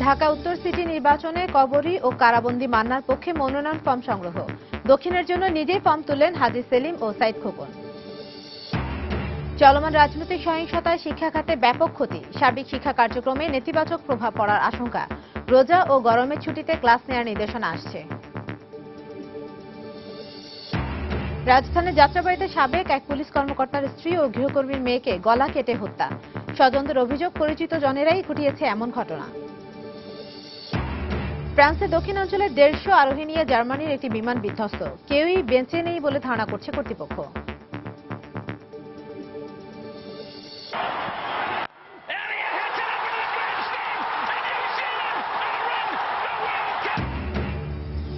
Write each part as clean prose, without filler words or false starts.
ঢাকা উত্তর সিটি নির্বাচনে কবরী ও কারাবন্দী মান্নার পক্ষে মনোনয়ন ফর্ম সংগ্রহ। দক্ষিণের জন্য নিজেই ফর্ম তুললেন হাজী সেলিম ও সাইদ খোকন। চলমান রাজনৈতিক সহিংসতায় শিক্ষা খাতে ব্যাপক ক্ষতি, সার্বিক শিক্ষা কার্যক্রমে নেতিবাচক প্রভাব পড়ার আশঙ্কা। রোজা ও গরমের ছুটিতে ক্লাস নেওয়ার নির্দেশনা আসছে। রাজধানীর যাত্রাবাড়ীতে সাবেক এক পুলিশ কর্মকর্তার স্ত্রী ও গৃহকর্মীর মেয়েকে গলা কেটে হত্যা। স্বজনদের অভিযোগ, পরিচিত জনেরাই ঘটিয়েছে এমন ঘটনা। ফ্রান্সের দক্ষিণাঞ্চলের 150 আরোহী নিয়ে জার্মানির একটি বিমান বিধ্বস্ত, কেউই বেঁচে নেই বলে ধারণা করছে কর্তৃপক্ষ।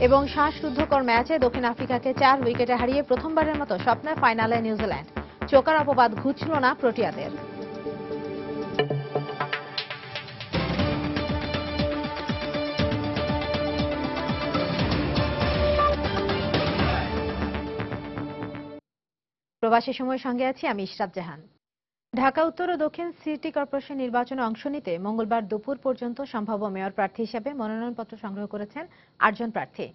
এবং শ্বাসরুদ্ধকর ম্যাচে দক্ষিণ আফ্রিকাকে 4 উইকেটে হারিয়ে প্রথমবারের মতো স্বপ্নের ফাইনালে নিউজিল্যান্ড। চোকার অপবাদ ঘুচল না প্রোটিয়াদের। প্রবাসী সময়ের সঙ্গে আছি আমি ইশরাত জাহান। ঢাকা উত্তর ও দক্ষিণ সিটি কর্পোরেশন নির্বাচনে অংশ নিতে মঙ্গলবার দুপুর পর্যন্ত সম্ভাব্য মেয়র প্রার্থী হিসেবে মনোনয়নপত্র সংগ্রহ করেছেন 8 জন প্রার্থী।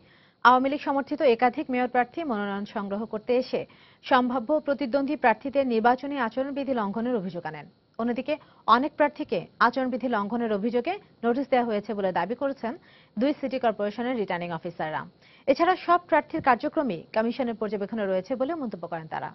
আওয়ামী লীগ সমর্থিত একাধিক মেয়র প্রার্থী মনোনয়ন সংগ্রহ করতে এসে সম্ভাব্য প্রতিদ্বন্দ্বী প্রার্থীদের নির্বাচনী আচরণবিধি লঙ্ঘনের অভিযোগ আনেন। অন্যদিকে অনেক প্রার্থীকে আচরণবিধি লঙ্ঘনের অভিযোগে নোটিশ দেওয়া হয়েছে বলে দাবি করেছেন 2 সিটি কর্পোরেশনের রিটার্নিং অফিসাররা। এছাড়া সব প্রার্থীর কার্যক্রমই কমিশনের পর্যবেক্ষণে রয়েছে বলে মন্তব্য করেন তারা।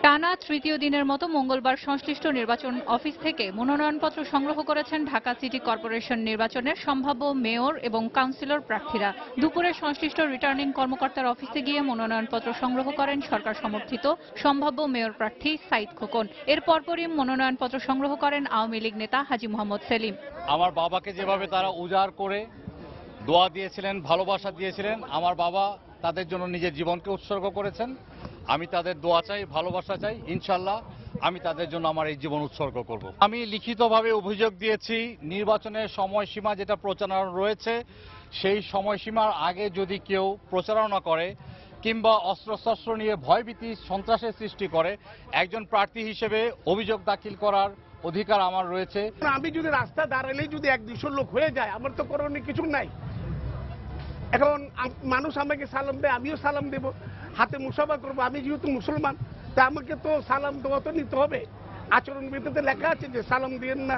টানা তৃতীয় দিনের মতো মঙ্গলবার সংশ্লিষ্ট নির্বাচন অফিস থেকে মনোনয়নপত্র সংগ্রহ করেছেন ঢাকা সিটি কর্পোরেশন নির্বাচনের সম্ভাব্য মেয়র এবং কাউন্সিলর প্রার্থীরা। দুপুরে সংশ্লিষ্ট রিটার্নিং কর্মকর্তার অফিসে গিয়ে মনোনয়নপত্র সংগ্রহ করেন সরকার সমর্থিত সম্ভাব্য মেয়র প্রার্থী সাইদ খোকন। এর পরপরই মনোনয়নপত্র সংগ্রহ করেন আওয়ামী লীগ নেতা হাজী মোহাম্মদ সেলিম। আমার বাবাকে যেভাবে তারা উজাড় করে দোয়া দিয়েছিলেন, ভালোবাসা দিয়েছিলেন, আমার বাবা তাদের জন্য নিজের জীবনকে উৎসর্গ করেছেন। আমি তাদের দোয়া চাই, ভালোবাসা চাই। ইনশাল্লাহ আমি তাদের জন্য আমার এই জীবন উৎসর্গ করব। আমি লিখিতভাবে অভিযোগ দিয়েছি, নির্বাচনের সময়সীমা যেটা প্রচারণা রয়েছে সেই সময়সীমার আগে যদি কেউ প্রচারণা করে কিংবা অস্ত্রশস্ত্র নিয়ে ভয়ভীতি সন্ত্রাসের সৃষ্টি করে, একজন প্রার্থী হিসেবে অভিযোগ দাখিল করার অধিকার আমার রয়েছে। আমি যদি রাস্তা দাঁড়ালেই যদি 100-200 লোক হয়ে যায়, আমার তো করণীয় কিছু নাই। এখন মানুষ আমাকে সালাম দেয়, আমিও সালাম দেব, হাতে মুসাফা করবো। আমি যেহেতু মুসলমান, তা আমাকে তো সালাম দেওয়া তো নিতে হবে। আচরণবিধিতে লেখা আছে যে সালাম দিবেন না,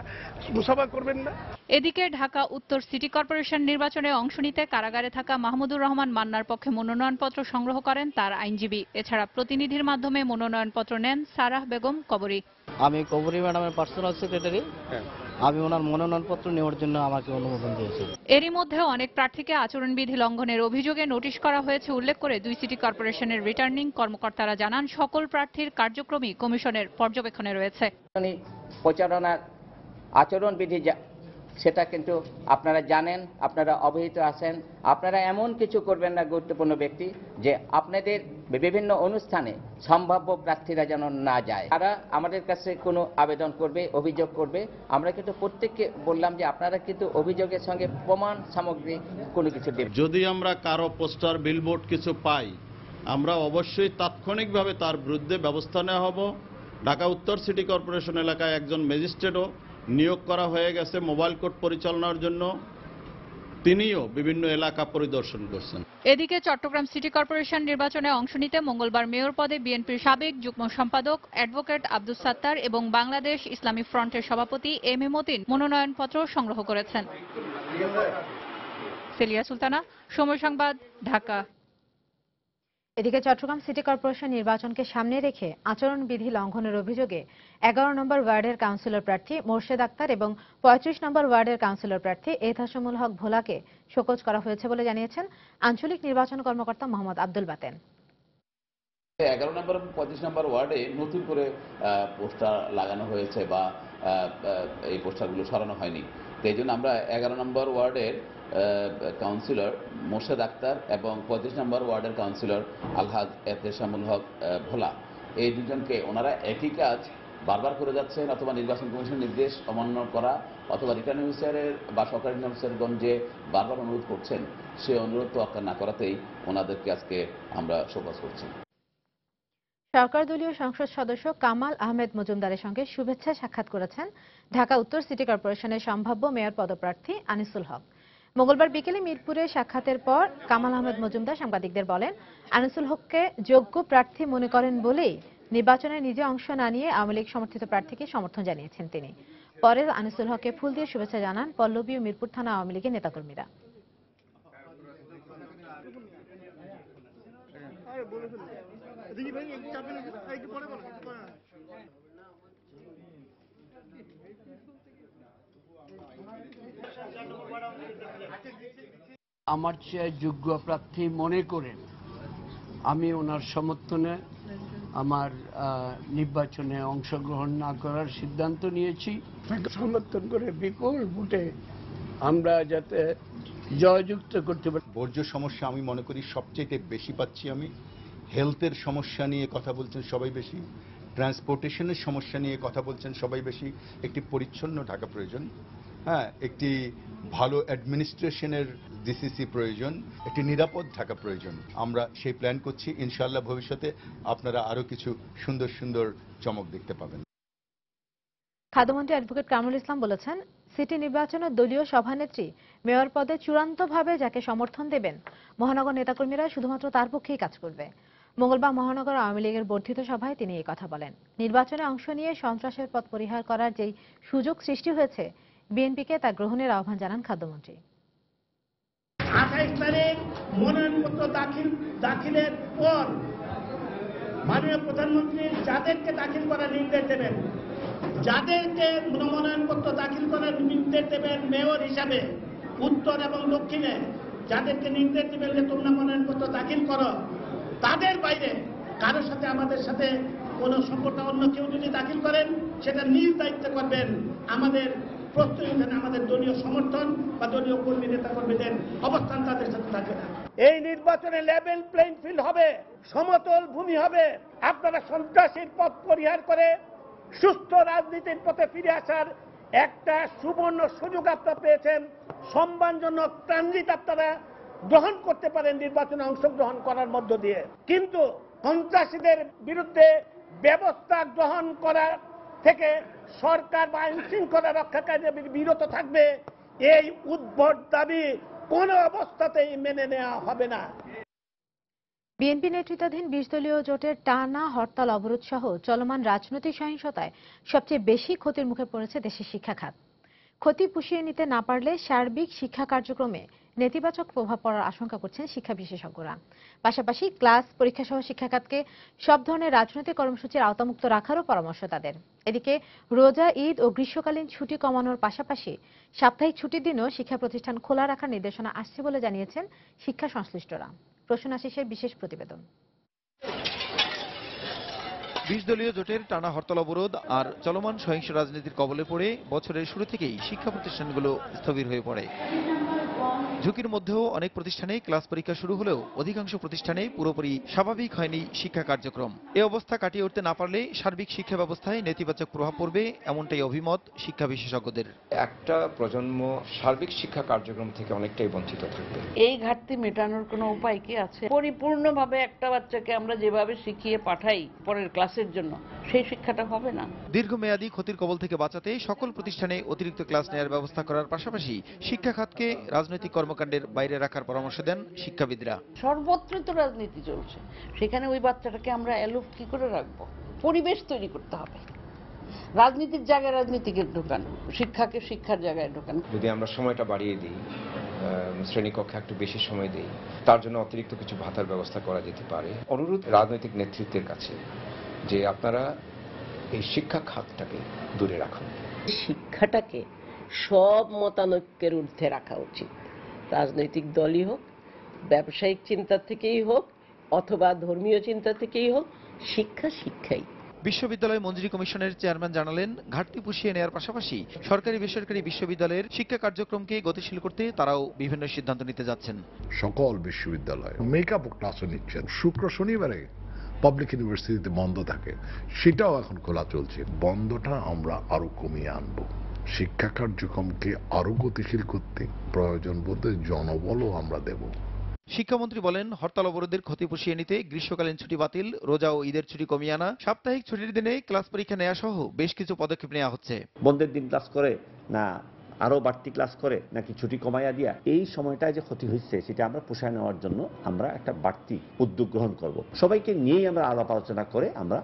মুসাফা করবেন না। এদিকে ঢাকা উত্তর সিটি কর্পোরেশন নির্বাচনে অংশ নিতে কারাগারে থাকা মাহমুদুর রহমান মান্নার পক্ষে মনোনয়নপত্র সংগ্রহ করেন তার আইনজীবী। এছাড়া প্রতিনিধির মাধ্যমে মনোনয়নপত্র নেন সারাহ বেগম কবরী। আমি কবরী ম্যাডামের পার্সোনাল সেক্রেটারি। আমি ওনার মনোনয়নপত্র নেওয়ার জন্য আমাকে অনুমোদন দিয়েছি। এরই মধ্যে অনেক প্রার্থীকে আচরণবিধি লঙ্ঘনের অভিযোগে নোটিশ করা হয়েছে উল্লেখ করে 2 সিটি কর্পোরেশনের রিটার্নিং কর্মকর্তারা জানান, সকল প্রার্থীর কার্যক্রমই কমিশনের পর্যবেক্ষণে রয়েছে। প্রচারণার আচরণবিধি সেটা কিন্তু আপনারা জানেন, আপনারা অবহিত আছেন। আপনারা এমন কিছু করবেন না গুরুত্বপূর্ণ ব্যক্তি, যে আপনাদের বিভিন্ন অনুষ্ঠানে সম্ভাব্য প্রার্থীরা যেন না যায়। তারা আমাদের কাছে কোনো আবেদন করবে, অভিযোগ করবে, আমরা কিন্তু প্রত্যেককে বললাম যে আপনারা কিন্তু অভিযোগের সঙ্গে প্রমাণ সামগ্রী কোনো কিছু দেবেন। যদি আমরা কারো পোস্টার বিলবোর্ড কিছু পাই, আমরা অবশ্যই তাৎক্ষণিকভাবে তার বিরুদ্ধে ব্যবস্থা নেওয়া হবে। ঢাকা উত্তর সিটি কর্পোরেশন এলাকায় একজন ম্যাজিস্ট্রেটও নিয়োগ করা হয়ে গেছে মোবাইল কোর্ট পরিচালনার জন্য, তিনিও বিভিন্ন এলাকা পরিদর্শন করছেন। এদিকে চট্টগ্রাম সিটি কর্পোরেশন নির্বাচনে অংশ নিতে মঙ্গলবার মেয়র পদে বিএনপির সাবেক যুগ্ম সম্পাদক অ্যাডভোকেট আব্দুস সাত্তার এবং বাংলাদেশ ইসলামী ফ্রন্টের সভাপতি এম এ মতিন মনোনয়নপত্র সংগ্রহ করেছেন। সেলিয়া সুলতানা, সময় সংবাদ, ঢাকা। এদিকে চট্টগ্রাম সিটি কর্পোরেশন নির্বাচনকে সামনে রেখে আচরণবিধি লঙ্ঘনের অভিযোগে 11 নম্বর ওয়ার্ডের কাউন্সিলর প্রার্থী মোর্শেদ আক্তার এবং 35 নম্বর ওয়ার্ডের কাউন্সিলর প্রার্থী এহতাসুমুল হক ভোলাকে শোকজ করা হয়েছে বলে জানিয়েছেন আঞ্চলিক নির্বাচন কর্মকর্তা মোহাম্মদ আব্দুল বাতেন। 11 নম্বর এবং 25 নম্বর ওয়ার্ডে নতুন করে পোস্টার লাগানো হয়েছে বা এই পোস্টারগুলো সরানো হয়নি। এই জন্য আমরা 11 নম্বর ওয়ার্ডের কাউন্সিলর মোর্শেদ আক্তার এবং 35 নম্বর ওয়ার্ডের কাউন্সিলর আলহাজ এহতেশামুল হক ভোলা, এই দুজনকে ওনারা একই কাজ বারবার করে যাচ্ছেন, অথবা নির্বাচন কমিশনের নির্দেশ অমান্য করা, অথবা রিটার্নিং অফিসারের বা সরকারি অফিসারগঞ্জে বারবার অনুরোধ করছেন, সে অনুরোধ তোয়াক্কা না করাতেই ওনাদেরকে আজকে আমরা শোকজ করছি। সরকার দলীয় সংসদ সদস্য কামাল আহমেদ মজুমদারের সঙ্গে শুভেচ্ছা সাক্ষাৎ করেছেন ঢাকা উত্তর সিটি কর্পোরেশনের সম্ভাব্য মেয়র পদপ্রার্থী আনিসুল হক। মঙ্গলবার বিকেলে মিরপুরে সাক্ষাতের পর কামাল আহমেদ মজুমদার সাংবাদিকদের বলেন, আনিসুল হককে যোগ্য প্রার্থী মনে করেন বলেই নির্বাচনে নিজে অংশ না নিয়ে আওয়ামী লীগ সমর্থিত প্রার্থীকে সমর্থন জানিয়েছেন তিনি। পরে আনিসুল হককে ফুল দিয়ে শুভেচ্ছা জানান পল্লবী ও মিরপুর থানা আওয়ামী লীগের নেতাকর্মীরা। আমার চেয়ে যোগ্য প্রার্থী মনে করেন আমি ওনার সমর্থনে আমার নির্বাচনে অংশগ্রহণ না করার সিদ্ধান্ত নিয়েছি। সমর্থন করে বিপুল ভোটে আমরা যাতে জয়যুক্ত করতে পারি। বর্জ্য সমস্যা আমি মনে করি সবচেয়ে বেশি পাচ্ছি আমি। হেলথের সমস্যা নিয়ে কথা বলছেন সবাই বেশি, ট্রান্সপোর্টেশনের সমস্যা নিয়ে কথা বলছেন সবাই বেশি। একটি পরিচ্ছন্ন ঢাকা প্রয়োজন, হ্যাঁ, একটি ভালো অ্যাডমিনিস্ট্রেশনের ডিসিসি প্রয়োজন, একটি নিরাপদ ঢাকা প্রয়োজন। আমরা সেই প্ল্যান করছি। ইনশাআল্লাহ ভবিষ্যতে আপনারা আরো কিছু সুন্দর সুন্দর চমক দেখতে পাবেন। খাদ্যমন্ত্রী অ্যাডভোকেট কামরুল ইসলাম বলেছেন, সিটি নির্বাচনে দলীয় সভানেত্রী মেয়র পদে চূড়ান্তভাবে যাকে সমর্থন দেবেন মহানগর নেতাকর্মীরা শুধুমাত্র তার পক্ষেই কাজ করবে। মঙ্গলবার মহানগর আওয়ামী লীগের বর্ধিত সভায় তিনি এই কথা বলেন। নির্বাচনে অংশ নিয়ে সন্ত্রাসের পথ পরিহার করার যেই সুযোগ সৃষ্টি হয়েছে, বিএনপিকে তা গ্রহণের আহ্বান জানান খাদ্যমন্ত্রী। 28 তারিখ মনোনয়নপত্র দাখিলের পর মাননীয় প্রধানমন্ত্রী যাদেরকে দাখিল করার নির্দেশ দেবেন, যাদেরকে মনোনয়নপত্র দাখিল করার নির্দেশ দেবেন মেয়র হিসাবে উত্তর এবং দক্ষিণে, যাদেরকে নির্দেশ দেবেন যে তোমরা মনোনয়নপত্র দাখিল করো, তাদের বাইরে কারোর সাথে আমাদের সাথে কোনো সম্পর্ক অন্য কেউ যদি দাখিল করেন সেটা নিজ দায়িত্ব করবেন। আমাদের প্রস্তুতি আমাদের দলীয় সমর্থন বা দলীয় কর্মী নেতা কর্মীদের অবস্থান তাদের সাথে থাকে না। এই নির্বাচনে লেভেল প্লেইং ফিল্ড হবে, সমতল ভূমি হবে। আপনারা সন্ত্রাসীর পথ পরিহার করে সুস্থ রাজনীতির পথে ফিরে আসার একটা সুবর্ণ সুযোগ আপনারা পেয়েছেন। সম্মানজনক ট্রানজিট আপনারা গ্রহণ করতে পারেন নির্বাচনে অংশগ্রহণ করার মধ্য দিয়ে। কিন্তু সন্ত্রাসীদের বিরুদ্ধে ব্যবস্থা গ্রহণ করার থেকে সরকার বা আইন শৃঙ্খলা রক্ষাকারী বিরত থাকবে, এই উদ্ভট দাবি কোনো অবস্থাতেই মেনে নেওয়া হবে না। বিএনপি নেতৃত্বাধীন 20 দলীয় জোটের টানা হরতাল অবরোধ সহ চলমান রাজনৈতিক সহিংসতায় সবচেয়ে বেশি ক্ষতির মুখে পড়েছে দেশের শিক্ষা খাত। ক্ষতি পুষিয়ে নিতে না পারলে সার্বিক শিক্ষা কার্যক্রমে নেতিবাচক প্রভাব পড়ার আশঙ্কা করছেন শিক্ষা বিশেষজ্ঞরা। পাশাপাশি ক্লাস পরীক্ষা সহ শিক্ষা খাতকে সব ধরনের রাজনৈতিক কর্মসূচির আওতামুক্ত রাখারও পরামর্শ তাদের। এদিকে রোজা, ঈদ ও গ্রীষ্মকালীন ছুটি কমানোর পাশাপাশি সাপ্তাহিক ছুটির দিনও শিক্ষা প্রতিষ্ঠান খোলা রাখার নির্দেশনা আসছে বলে জানিয়েছেন শিক্ষা সংশ্লিষ্টরা। প্রশ্ন আশিসের বিশেষ প্রতিবেদন। 20 দলীয় জোটের টানা হরতাল অবরোধ আর চলমান সহিংস রাজনীতির কবলে পড়ে বছরের শুরু থেকেই শিক্ষা প্রতিষ্ঠানগুলো স্থবির হয়ে পড়ে। ঝুঁকির মধ্যেও অনেক প্রতিষ্ঠানে ক্লাস পরীক্ষা শুরু হলেও অধিকাংশ প্রতিষ্ঠানে পুরোপুরি স্বাভাবিক হয়নি শিক্ষা কার্যক্রম। এ অবস্থা কাটিয়ে উঠতে না পারলে সার্বিক শিক্ষা ব্যবস্থায় নেতিবাচক প্রভাব পড়বে, এমনটাই অভিমত শিক্ষা বিশেষজ্ঞদের। একটা প্রজন্ম সার্বিক শিক্ষা কার্যক্রম থেকে অনেকটাই বঞ্চিত থাকবে। এই ঘাটতি মেটানোর কোনো উপায় কি আছে? পরিপূর্ণভাবে একটা বাচ্চাকে আমরা যেভাবে শিখিয়ে পাঠাই পরের ক্লাসের জন্য, সেই শিক্ষাটা হবে না। দীর্ঘমেয়াদী ক্ষতির কবল থেকে বাঁচাতে সকল প্রতিষ্ঠানে অতিরিক্ত ক্লাস নেওয়ার ব্যবস্থা করার পাশাপাশি শিক্ষা খাতকে রাজনৈতিক কর্মকাণ্ডের বাইরে রাখার পরামর্শ দেন শিক্ষাবিদরা। সর্বত্র তো রাজনীতি চলছে, সেখানে ওই বাচ্চাটাকে আমরা অ্যালোভ কি করে রাখবো? পরিবেশ তৈরি করতে হবে, রাজনীতির জায়গায় রাজনীতিকে ঢোকানো, শিক্ষাকে শিক্ষার জায়গায় ঢোকানো। যদি আমরা সময়টা বাড়িয়ে দিই, শ্রেণীকক্ষে একটু বেশি সময় দিই, তার জন্য অতিরিক্ত কিছু ভাতার ব্যবস্থা করা যেতে পারে। অনুরোধ রাজনৈতিক নেতৃত্বের কাছে যে আপনারা এই শিক্ষা খাতটাকে দূরে রাখুন। শিক্ষাটাকে সব মতানৈক্যের ঊর্ধ্বে রাখা উচিত। রাজনৈতিক দলই হোক, ব্যবসায়িক চিন্তা থেকেই হোক, অথবা ধর্মীয় চিন্তা থেকেই হোক, শিক্ষা শিক্ষাই। বিশ্ববিদ্যালয় মঞ্জুরি কমিশনের চেয়ারম্যান জানালেন, ঘাটতি পুষিয়ে নেওয়ার পাশাপাশি সরকারি বেসরকারি বিশ্ববিদ্যালয়ের শিক্ষা কার্যক্রমকে গতিশীল করতে তারাও বিভিন্ন সিদ্ধান্ত নিতে যাচ্ছেন। সকল বিশ্ববিদ্যালয় মেকআপ ক্লাসও নিচ্ছেন। শুক্র শনিবারে পাবলিক ইউনিভার্সিটিতে বন্ধ থাকে, সেটাও এখন খোলা চলছে। বন্ধটা আমরা আরো কমিয়ে আনবো। শিক্ষা কার্যক্রমকে আরো গতিশীল করতে প্রয়োজন বোধে জনবলও আমরা দেব। শিক্ষামন্ত্রী বলেন, হরতাল অবরোধের ক্ষতি পুষিয়ে নিতে গ্রীষ্মকালীন ছুটি বাতিল, রোজা ও ঈদের ছুটি কমিয়ে আনা, সাপ্তাহিক ছুটির দিনে ক্লাস পরীক্ষা নেওয়া সহ বেশ কিছু পদক্ষেপ নেওয়া হচ্ছে। বন্ধের দিন ক্লাস করে না আরো বাড়তি ক্লাস করে নাকি ছুটি কমাইয়া দিয়া এই সময়টায় যে ক্ষতি হয়েছে সেটা আমরা পুষায় নেওয়ার জন্য আমরা একটা বাড়তি উদ্যোগ গ্রহণ করব। সবাইকে নিয়েই আমরা আলাপ আলোচনা করে আমরা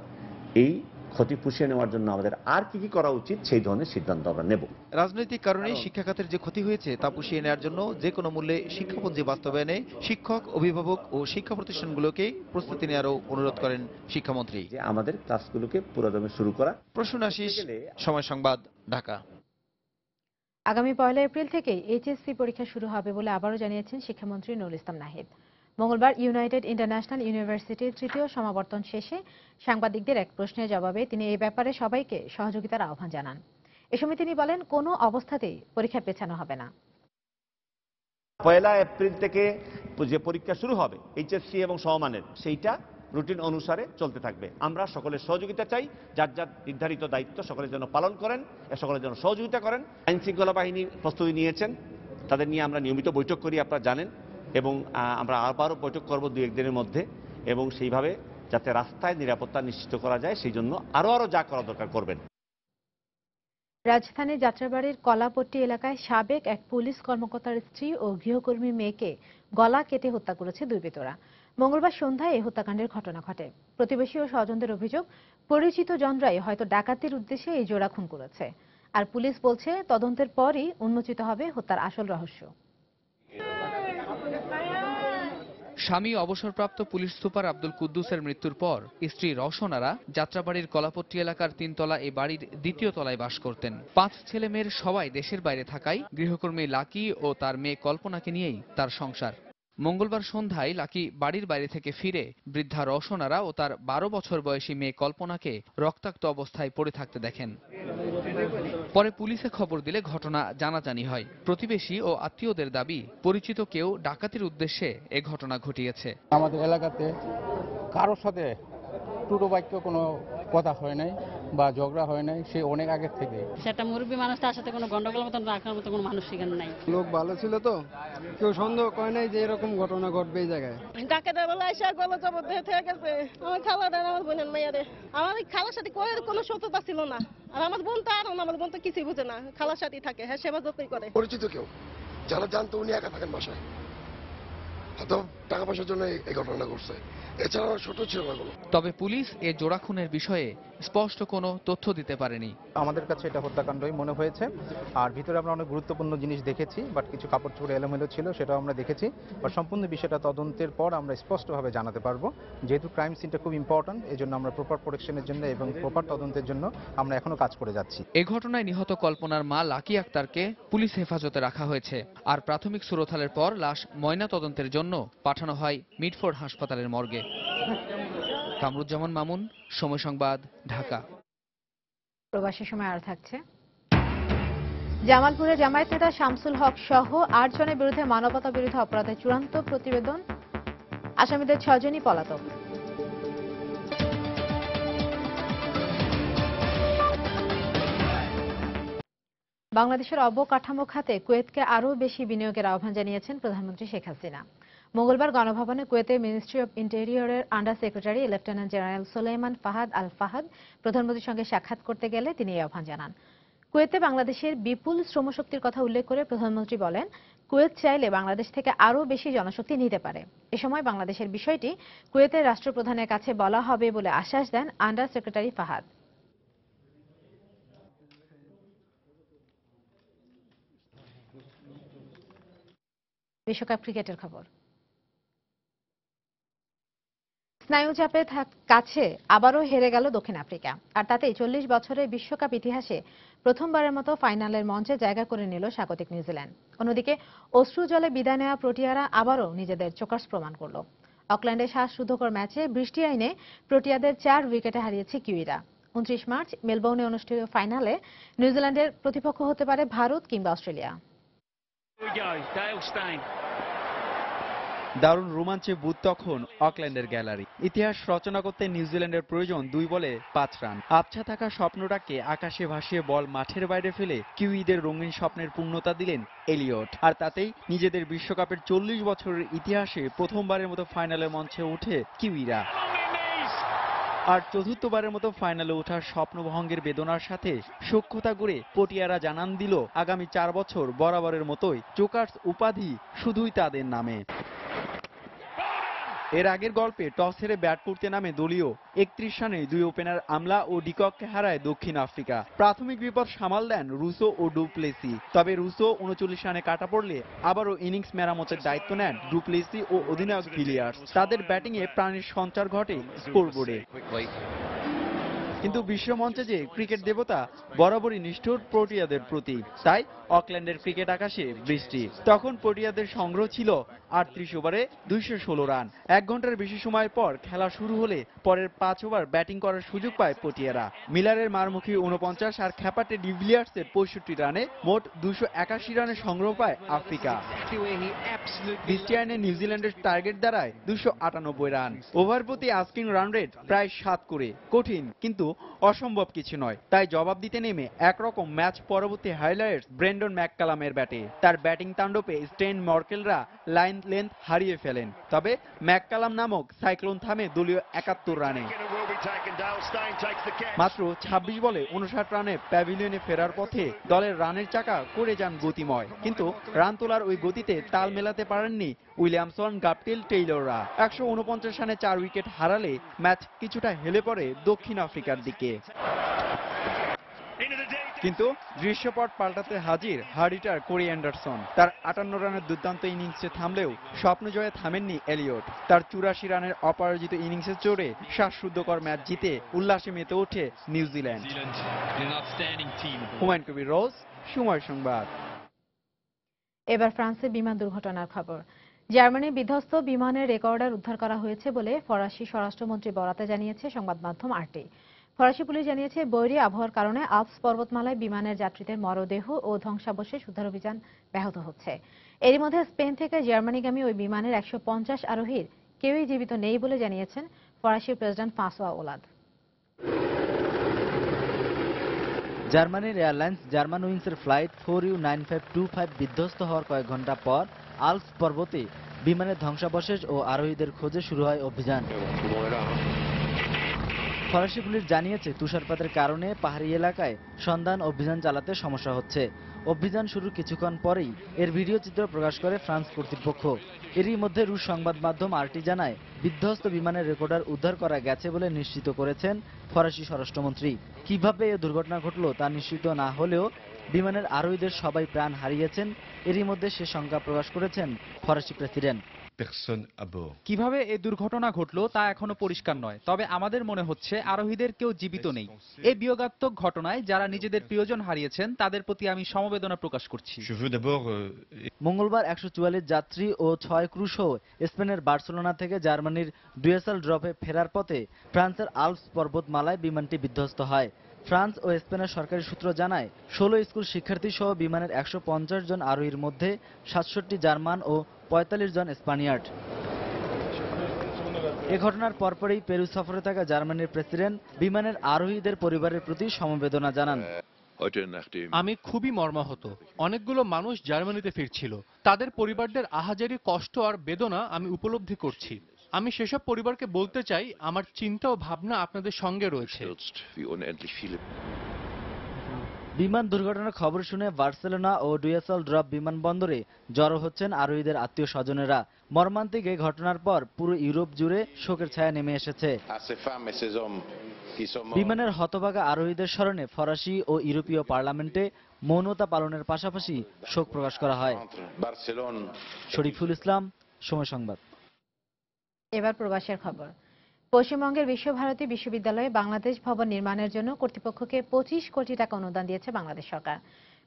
এই ক্ষতি পুষিয়ে নেওয়ার জন্য আমাদের আর কি কি করা উচিত সেই ধরনের সিদ্ধান্ত আমরা নেব। রাজনৈতিক কারণে শিক্ষা খাতের যে ক্ষতি হয়েছে তা পুষিয়ে নেওয়ার জন্য যে কোনো মূল্যে শিক্ষাপঞ্জি বাস্তবায়নে শিক্ষক, অভিভাবক ও শিক্ষা প্রতিষ্ঠানগুলোকে প্রস্তুতি নেওয়ারও অনুরোধ করেন শিক্ষামন্ত্রী। যে আমাদের ক্লাসগুলোকে পুরোদমে শুরু করা। প্রসূন আশিস, সময় সংবাদ, ঢাকা। আগামী 1 এপ্রিল থেকেই এইচএসসি পরীক্ষা শুরু হবে বলে আবারও জানিয়েছেন শিক্ষামন্ত্রী নুরুল ইসলাম নাহিদ। মঙ্গলবার ইউনাইটেড ইন্টারন্যাশনাল ইউনিভার্সিটির তৃতীয় সমাবর্তন শেষে সাংবাদিকদের এক প্রশ্নের জবাবে তিনি এই ব্যাপারে সবাইকে সহযোগিতার আহ্বান জানান। এ সময় তিনি বলেন, কোনো অবস্থাতেই পরীক্ষা পেছানো হবে না। 1 এপ্রিল থেকে যে পরীক্ষা শুরু হবে এইচএসসি এবং সমমানের, সেইটা রুটিন অনুসারে চলতে থাকবে। আমরা সকলের সহযোগিতা চাই, যার যার নির্ধারিত দায়িত্ব সকলের জন্য পালন করেন, সকলের জন্য সহযোগিতা করেন। আইন শৃঙ্খলা বাহিনী প্রস্তুতি নিয়েছেন, তাদের নিয়ে আমরা নিয়মিত বৈঠক করি, আপনারা জানেন, এবং আমরা আবারও বৈঠক করব 2-1 দিনের মধ্যে, এবং সেইভাবে যাতে রাস্তায় নিরাপত্তা নিশ্চিত করা যায় সেই জন্য আরো যা করা দরকার করবেন। রাজধানীর যাত্রাবাড়ির কলাপট্টি এলাকায় সাবেক এক পুলিশ কর্মকর্তার স্ত্রী ও গৃহকর্মী মেয়েকে গলা কেটে হত্যা করেছে দুর্বৃত্তরা। মঙ্গলবার সন্ধ্যায় এই হত্যাকাণ্ডের ঘটনা ঘটে। প্রতিবেশী ও স্বজনদের অভিযোগ, পরিচিত জনরাই হয়তো ডাকাতির উদ্দেশ্যে এই জোড়া খুন করেছে। আর পুলিশ বলছে, তদন্তের পরই উন্মোচিত হবে হত্যার আসল রহস্য। স্বামী অবসরপ্রাপ্ত পুলিশ সুপার আব্দুল কুদ্দুসের মৃত্যুর পর স্ত্রী রওশনারা যাত্রাবাড়ির কলাপট্টি এলাকার 3 তলা এই বাড়ির 2য় তলায় বাস করতেন। 5 ছেলে মেয়ের সবাই দেশের বাইরে থাকায় গৃহকর্মী লাকি ও তার মেয়ে কল্পনাকে নিয়েই তার সংসার। মঙ্গলবার সন্ধ্যায় লাকি বাড়ির বাইরে থেকে ফিরে বৃদ্ধা রওশনারা ও তার 12 বছর বয়সী মেয়ে কল্পনাকে রক্তাক্ত অবস্থায় পড়ে থাকতে দেখেন। পরে পুলিশে খবর দিলে ঘটনা জানাজানি হয়। প্রতিবেশী ও আত্মীয়দের দাবি, পরিচিত কেউ ডাকাতির উদ্দেশ্যে এ ঘটনা ঘটিয়েছে। আমাদের এলাকাতে কারোর সাথে টুটো বাক্য কোনো কথা হয় নাই বা ঝগড়া হয় নাই, সে অনেক আগের থেকে। সেটা মুরব্বী মানুষ, তার সাথে কোনো গন্ডগোল মতন রাখার মতো কোনো মানুষ সেখানে নাই। লোক ভালো ছিল তো, কেউ সন্দেহ করে নাই যে এরকম ঘটনা ঘটবে এই জায়গায়। ডাকাতের বেলা এসে গলা জবর দিয়ে থেকে গেছে আমার খালাটা, আমার বোনের মাইয়ারে। আমার খালার সাথে কোনো শত্রুতা ছিল না, আর আমার বোন তো আর আমার বোন তো কিছুই বুঝে না, খালার সাথেই থাকে, হ্যাঁ সেবা যতই করে। পরিচিত কেউ যারা জানতো উনি একা থাকেন বাসায়, হয়তো টাকা পয়সার জন্য এই ঘটনা ঘটছে, এছাড়া ছোট ছিল না। তবে পুলিশ এ জোড়া খুনের বিষয়ে স্পষ্ট কোনো তথ্য দিতে পারেনি। আমাদের কাছে এটা হত্যাকাণ্ডই মনে হয়েছে। আর ভিতরে আমরা অনেক গুরুত্বপূর্ণ জিনিস দেখেছি, বাট কিছু কাপড় চোপড় এলোমেলো ছিল, সেটাও আমরা দেখেছি। বাট সম্পূর্ণ বিষয়টা তদন্তের পর আমরা স্পষ্টভাবে জানাতে পারবো। যেহেতু ক্রাইম সিনটা খুব ইম্পর্টেন্ট, এই জন্য আমরা প্রপার প্রোটেকশনের জন্য এবং প্রপার তদন্তের জন্য আমরা এখনো কাজ করে যাচ্ছি। এ ঘটনায় নিহত কল্পনার মা লাকি আক্তারকে পুলিশ হেফাজতে রাখা হয়েছে। আর প্রাথমিক সুরতহালের পর লাশ ময়না তদন্তের জন্য পাঠানো হয় মিডফোর্ড হাসপাতালের মর্গে। কামরুজ্জামান মামুন, সময় সংবাদ, ঢাকা। প্রবাসী সময় আর থাকছে। জামালপুরে জামায়াত নেতা শামসুল হক সহ 8 জনের বিরুদ্ধে মানবতা বিরোধী অপরাধের চূড়ান্ত প্রতিবেদন। আসামিদের 6 জনই পলাতক। বাংলাদেশের অবকাঠামো খাতে কুয়েতকে আরও বেশি বিনিয়োগের আহ্বান জানিয়েছেন প্রধানমন্ত্রী শেখ হাসিনা। মঙ্গলবার গণভবনে কুয়েতের মিনিস্ট্রি অব ইন্টেরিয়রের under secretary lieutenant general Sulaiman Fahad Al Fahad প্রধানমন্ত্রীর সঙ্গে সাক্ষাৎ করতে গেলে তিনি এই আহ্বান জানান। কুয়েতে বাংলাদেশের বিপুল শ্রমশক্তির কথা উল্লেখ করে প্রধানমন্ত্রী বলেন, কুয়েত চাইলে বাংলাদেশ থেকে আরও বেশি জনশক্তি নিতে পারে। এ সময় বাংলাদেশের বিষয়টি কুয়েতের রাষ্ট্রপ্রধানের কাছে বলা হবে বলে আশ্বাস দেন আন্ডার সেক্রেটারি ফাহাদ। বিশ্বকাপ ক্রিকেটের খবর। স্নায়ুচাপের কাছে আবারও হেরে গেল দক্ষিণ আফ্রিকা, আর তাতেই 40 বছরের বিশ্বকাপ ইতিহাসে প্রথমবারের মতো ফাইনালের মঞ্চে জায়গা করে নিল স্বাগতিক নিউজিল্যান্ড। অন্যদিকে অশ্রু জলে বিদায় নেওয়া প্রোটিয়ারা আবারও নিজেদের চোকাস প্রমাণ করল। অকল্যান্ডে শ্বাসরুদ্ধকর ম্যাচে বৃষ্টি আইনে প্রোটিয়াদের 4 উইকেটে হারিয়েছে কিউইরা। 29 মার্চ মেলবোর্নে অনুষ্ঠিত ফাইনালে নিউজিল্যান্ডের প্রতিপক্ষ হতে পারে ভারত কিংবা অস্ট্রেলিয়া। দারুণ রোমাঞ্চে বুথ তখন অকল্যান্ডের গ্যালারি। ইতিহাস রচনা করতে নিউজিল্যান্ডের প্রয়োজন 2 বলে 5 রান। আবছা থাকা স্বপ্নটাকে আকাশে ভাসিয়ে বল মাঠের বাইরে ফেলে কিউইদের রঙিন স্বপ্নের পূর্ণতা দিলেন এলিয়ট। আর তাতেই নিজেদের বিশ্বকাপের 40 বছরের ইতিহাসে প্রথমবারের মতো ফাইনালে মঞ্চে ওঠে কিউইরা। আর চতুর্থবারের মতো ফাইনালে ওঠার স্বপ্নভঙ্গের বেদনার সাথে সখ্যতা গড়ে পটিয়ারা জানান দিল আগামী 4 বছর বরাবরের মতোই জোকার্স উপাধি শুধুই তাদের নামে। এর আগের গল্পে টস হেরে ব্যাট করতে নামে দলীয় 31 রানে 2 ওপেনার আমলা ও ডিকককে হারায় দক্ষিণ আফ্রিকা। প্রাথমিক বিপদ সামাল দেন রুসো ও ডু প্লেসি। তবে রুসো 39 রানে কাটা পড়লে আবারও ইনিংস মেরামতের দায়িত্ব নেন ডু প্লেসি ও অধিনায়ক ভিলিয়ার্স। তাদের ব্যাটিংয়ে প্রাণের সঞ্চার ঘটে স্কোরবোর্ডে। কিন্তু বিশ্বমঞ্চে যে ক্রিকেট দেবতা বরাবরই নিষ্ঠুর প্রোটিয়াদের প্রতি, তাই অকল্যান্ডের ক্রিকেট আকাশে বৃষ্টি। তখন প্রোটিয়াদের সংগ্রহ ছিল 38 ওভারে 216 রান। 1 ঘন্টার বেশি সময় পর খেলা শুরু হলে পরের 5 ওভার ব্যাটিং করার সুযোগ পায় প্রোটিয়ারা। মিলারের মারমুখী 49 আর খ্যাপাটে ডিভিলিয়ার্সের 65 রানে মোট 281 রানের সংগ্রহ পায় আফ্রিকা। বৃষ্টি আইনে নিউজিল্যান্ডের টার্গেট দাঁড়ায় 298 রান। ওভার প্রতি আস্কিং রান রেট প্রায় 7 করে। কঠিন কিন্তু অসম্ভব কিছু নয়। তাই জবাব দিতে নেমে একরকম ম্যাচ পরবর্তী হাইলাইটস ব্রেন্ডন ম্যাককালামের ব্যাটে। তার ব্যাটিং তাণ্ডবে স্টেইন মর্কেলরা লাইন লেন্থ হারিয়ে ফেলেন। তবে ম্যাককালাম নামক সাইক্লোন থামে দলীয় 71 রানে। মাত্র 26 বলে 59 রানে প্যাভিলিয়নে ফেরার পথে দলের রানের চাকা করে যান গতিময়। কিন্তু রান তোলার ওই গতিতে তাল মেলাতে পারেননি উইলিয়ামসন, গাপটিল, টেইলররা। 149 রানে 4 উইকেট হারালে ম্যাচ কিছুটা হেলে পড়ে দক্ষিণ আফ্রিকার দিকে। কিন্তু দৃশ্যপট পাল্টাতে হাজির হার্ডিটার কোরি অ্যান্ডারসন। তার 58 রানের দুর্দান্ত ইনিংসে থামলেও স্বপ্ন জয়ে থামেননি এলিয়ট। তার 84 রানের অপরাজিত ইনিংসে চড়ে শ্বাসরুদ্ধকর ম্যাচ জিতে উল্লাসে মেতে ওঠে নিউজিল্যান্ড। হুমায়ুন কবির রোজ, সময় সংবাদ। এবার ফ্রান্সে বিমান দুর্ঘটনার খবর। জার্মানির বিধ্বস্ত বিমানের রেকর্ডার উদ্ধার করা হয়েছে বলে ফরাসি স্বরাষ্ট্রমন্ত্রী বরাতে জানিয়েছে সংবাদ মাধ্যম আরটি। ফরাসি পুলিশ জানিয়েছে বৈরী আবহাওয়ার কারণে আল্পস পর্বতমালায় বিমানের যাত্রীদের মরদেহ ও ধ্বংসাবশেষ উদ্ধার অভিযান ব্যাহত হচ্ছে। এরই মধ্যে স্পেন থেকে জার্মানিগামী ওই বিমানের 150 আরোহীর কেউই জীবিত নেই বলে জানিয়েছেন ফরাসি প্রেসিডেন্ট ফ্রাঁসোয়া ওলাদ। জার্মানির এয়ারলাইন্স জার্মান উইংসের ফ্লাইট 4U9525 বিধ্বস্ত হওয়ার কয়েক ঘন্টা পর আল্পস পর্বতে বিমানের ধ্বংসাবশেষ ও আরোহীদের খোঁজে শুরু হয় অভিযান। ফরাসি পুলিশ জানিয়েছে তুষারপাতের কারণে পাহাড়ি এলাকায় সন্ধান অভিযান চালাতে সমস্যা হচ্ছে। অভিযান শুরুর কিছুক্ষণ পরেই এর ভিডিও চিত্র প্রকাশ করে ফ্রান্স কর্তৃপক্ষ। এরই মধ্যে রুশ সংবাদ মাধ্যম আরটি জানায় বিধ্বস্ত বিমানের রেকর্ডার উদ্ধার করা গেছে বলে নিশ্চিত করেছেন ফরাসি স্বরাষ্ট্রমন্ত্রী। কিভাবে এ দুর্ঘটনা ঘটল তা নিশ্চিত না হলেও বিমানের আরোহীদের সবাই প্রাণ হারিয়েছেন। এরই মধ্যে সে শঙ্কা প্রকাশ করেছেন ফরাসি প্রেসিডেন্ট। কিভাবে এই দুর্ঘটনা ঘটলো তা এখনো পরিষ্কার নয়, তবে আমাদের মনে হচ্ছে আরোহীদের কেউ জীবিত নেই। এই বিয়োগাত্মক ঘটনায় যারা নিজেদের প্রিয়জন হারিয়েছেন তাদের প্রতি আমি সমবেদনা প্রকাশ করছি। মঙ্গলবার 144 যাত্রী ও 6 ক্রু সহ স্পেনের বার্সেলোনা থেকে জার্মানির ডুয়েসাল ড্রপে ফেরার পথে ফ্রান্সের আল্পস পর্বতমালায় বিমানটি বিধ্বস্ত হয়। ফ্রান্স ও স্পেনের সরকারি সূত্র জানায় 16 স্কুল শিক্ষার্থী সহ বিমানের 150 জন আরোহীর মধ্যে 67 জার্মান ও 45 জন স্পানিয়ার্ড। এ ঘটনার পরপরই পেরু সফরে থাকা জার্মানির প্রেসিডেন্ট বিমানের আরোহীদের পরিবারের প্রতি সমবেদনা জানান। আমি খুবই মর্মাহত। অনেকগুলো মানুষ জার্মানিতে ফিরছিল। তাদের পরিবারদের আহাজারি, কষ্ট আর বেদনা আমি উপলব্ধি করছি। আমি সেসব পরিবারকে বলতে চাই আমার চিন্তা ও ভাবনা আপনাদের সঙ্গে রয়েছে। বিমান দুর্ঘটনার খবর শুনে বার্সেলোনা ও ডুয়েসাল ড্রপ বিমানবন্দরে জড়ো হচ্ছেন আরোহীদের আত্মীয় স্বজনেরা। মর্মান্তিক এই ঘটনার পর পুরো ইউরোপ জুড়ে শোকের ছায়া নেমে এসেছে। বিমানের হতভাগা আরোহীদের স্মরণে ফরাসি ও ইউরোপীয় পার্লামেন্টে মৌনতা পালনের পাশাপাশি শোক প্রকাশ করা হয়। শরীফুল ইসলাম, সময় সংবাদ। এবার প্রবাসের খবর। পশ্চিমবঙ্গের বিশ্বভারতী বিশ্ববিদ্যালয়ে বাংলাদেশ ভবন নির্মাণের জন্য কর্তৃপক্ষকে 25 কোটি টাকা অনুদান দিয়েছে বাংলাদেশ সরকার।